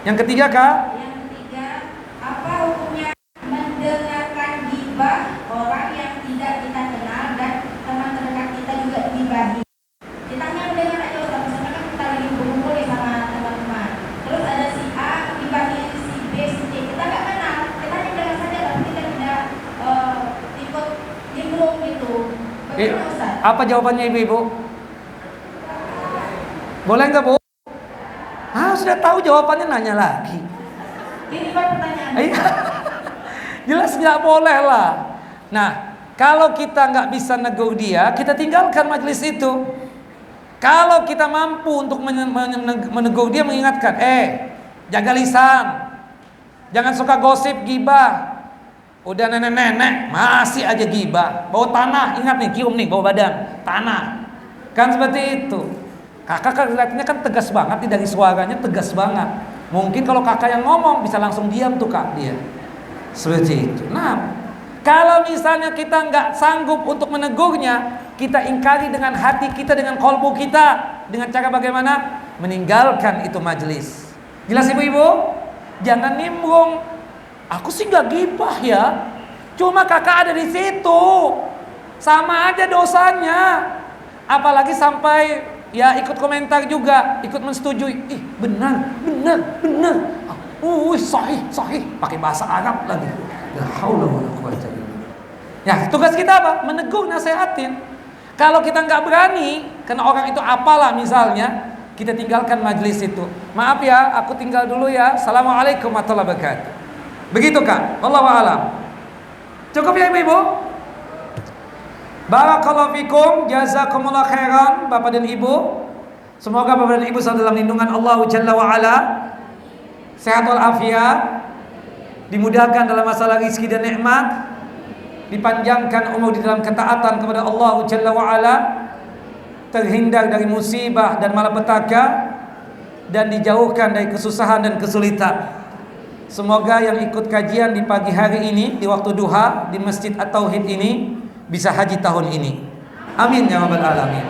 Yang ketiga kak? Yang ketiga, apa hukumnya mendengarkan gibah orang yang tidak kita kenal dan teman terdekat kita juga digibahi? Kita hanya mendengar aja Ustaz, misalnya kan kita lagi berkumpul nih sama teman-teman, terus ada si A gibahi si B, si C, kita nggak kenal, kita hanya dengar saja tapi kita tidak ikut nimbrung gitu. Bagaimana Ustaz? Apa jawabannya ibu-ibu? Boleh nggak bu? Sudah tahu jawabannya nanya lagi. Ini pertanyaan. Jelas nggak boleh lah. Nah, kalau kita nggak bisa negur dia, kita tinggalkan majelis itu. Kalau kita mampu untuk menegur dia, mengingatkan, jaga lisan, Jangan suka gosip, gibah. Udah nenek-nenek masih aja gibah. Bau tanah, ingat nih, cium nih bau badan, tanah. Kan seperti itu. Kakak kan kelihatannya kan tegas banget nih, dari suaranya tegas banget. Mungkin kalau kakak yang ngomong bisa langsung diam tuh kak dia. Seperti itu. Nah, kalau misalnya kita nggak sanggup untuk menegurnya, kita ingkari dengan hati kita, dengan kolbu kita. Dengan cara bagaimana? Meninggalkan itu majelis. Jelas ibu-ibu? Jangan nimbrung. Aku sih nggak gibah ya. Cuma kakak ada di situ. Sama aja dosanya. Apalagi sampai ya ikut komentar juga, ikut mensetujui. Ih, benar. Sahih. Pakai bahasa Arab lagi. La haula wala quwwata illa billah. Ya, tugas kita apa? Menegur, nasihatin. Kalau kita nggak berani, karena orang itu apalah misalnya, kita tinggalkan majelis itu. Maaf ya, aku tinggal dulu ya. Assalamualaikum warahmatullahi wabarakatuh. Begitu Kak. Wallahu a'lam. Cukup ya Ibu-ibu? Barakallahu fikum, jazakumullah khairan Bapak dan Ibu. Semoga Bapak dan Ibu selalu dalam lindungan Allah Jalla wa ala. Sehat walafiat, dimudahkan dalam masalah rezeki dan nikmat, dipanjangkan umur di dalam ketaatan kepada Allah Jalla wa ala, terhindar dari musibah dan malapetaka, dan dijauhkan dari kesusahan dan kesulitan. Semoga yang ikut kajian di pagi hari ini di waktu duha di Masjid At-Tauhid ini bisa haji tahun ini. Amin ya rabbal alamin.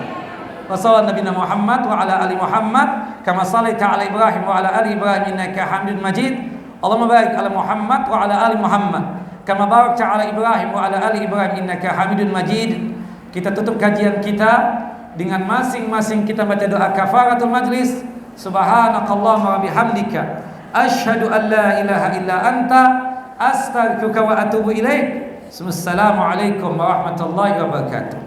Wa sallallahu nabiyana Muhammad wa ala ali Muhammad kama shallaita ala Ibrahim wa ala ali Ibrahim innaka Hamidum Majid. Allahumma barik ala Muhammad wa ala ali Muhammad kama barakta ala Ibrahim wa ala ali Ibrahim innaka Hamidum Majid. Kita tutup kajian kita dengan masing-masing kita baca doa kafaratul majlis. Subhanakallahumma wa bihamdika asyhadu an la ilaha illa anta astaghfiruka wa atubu ilaik. Assalamualaikum warahmatullahi wabarakatuh.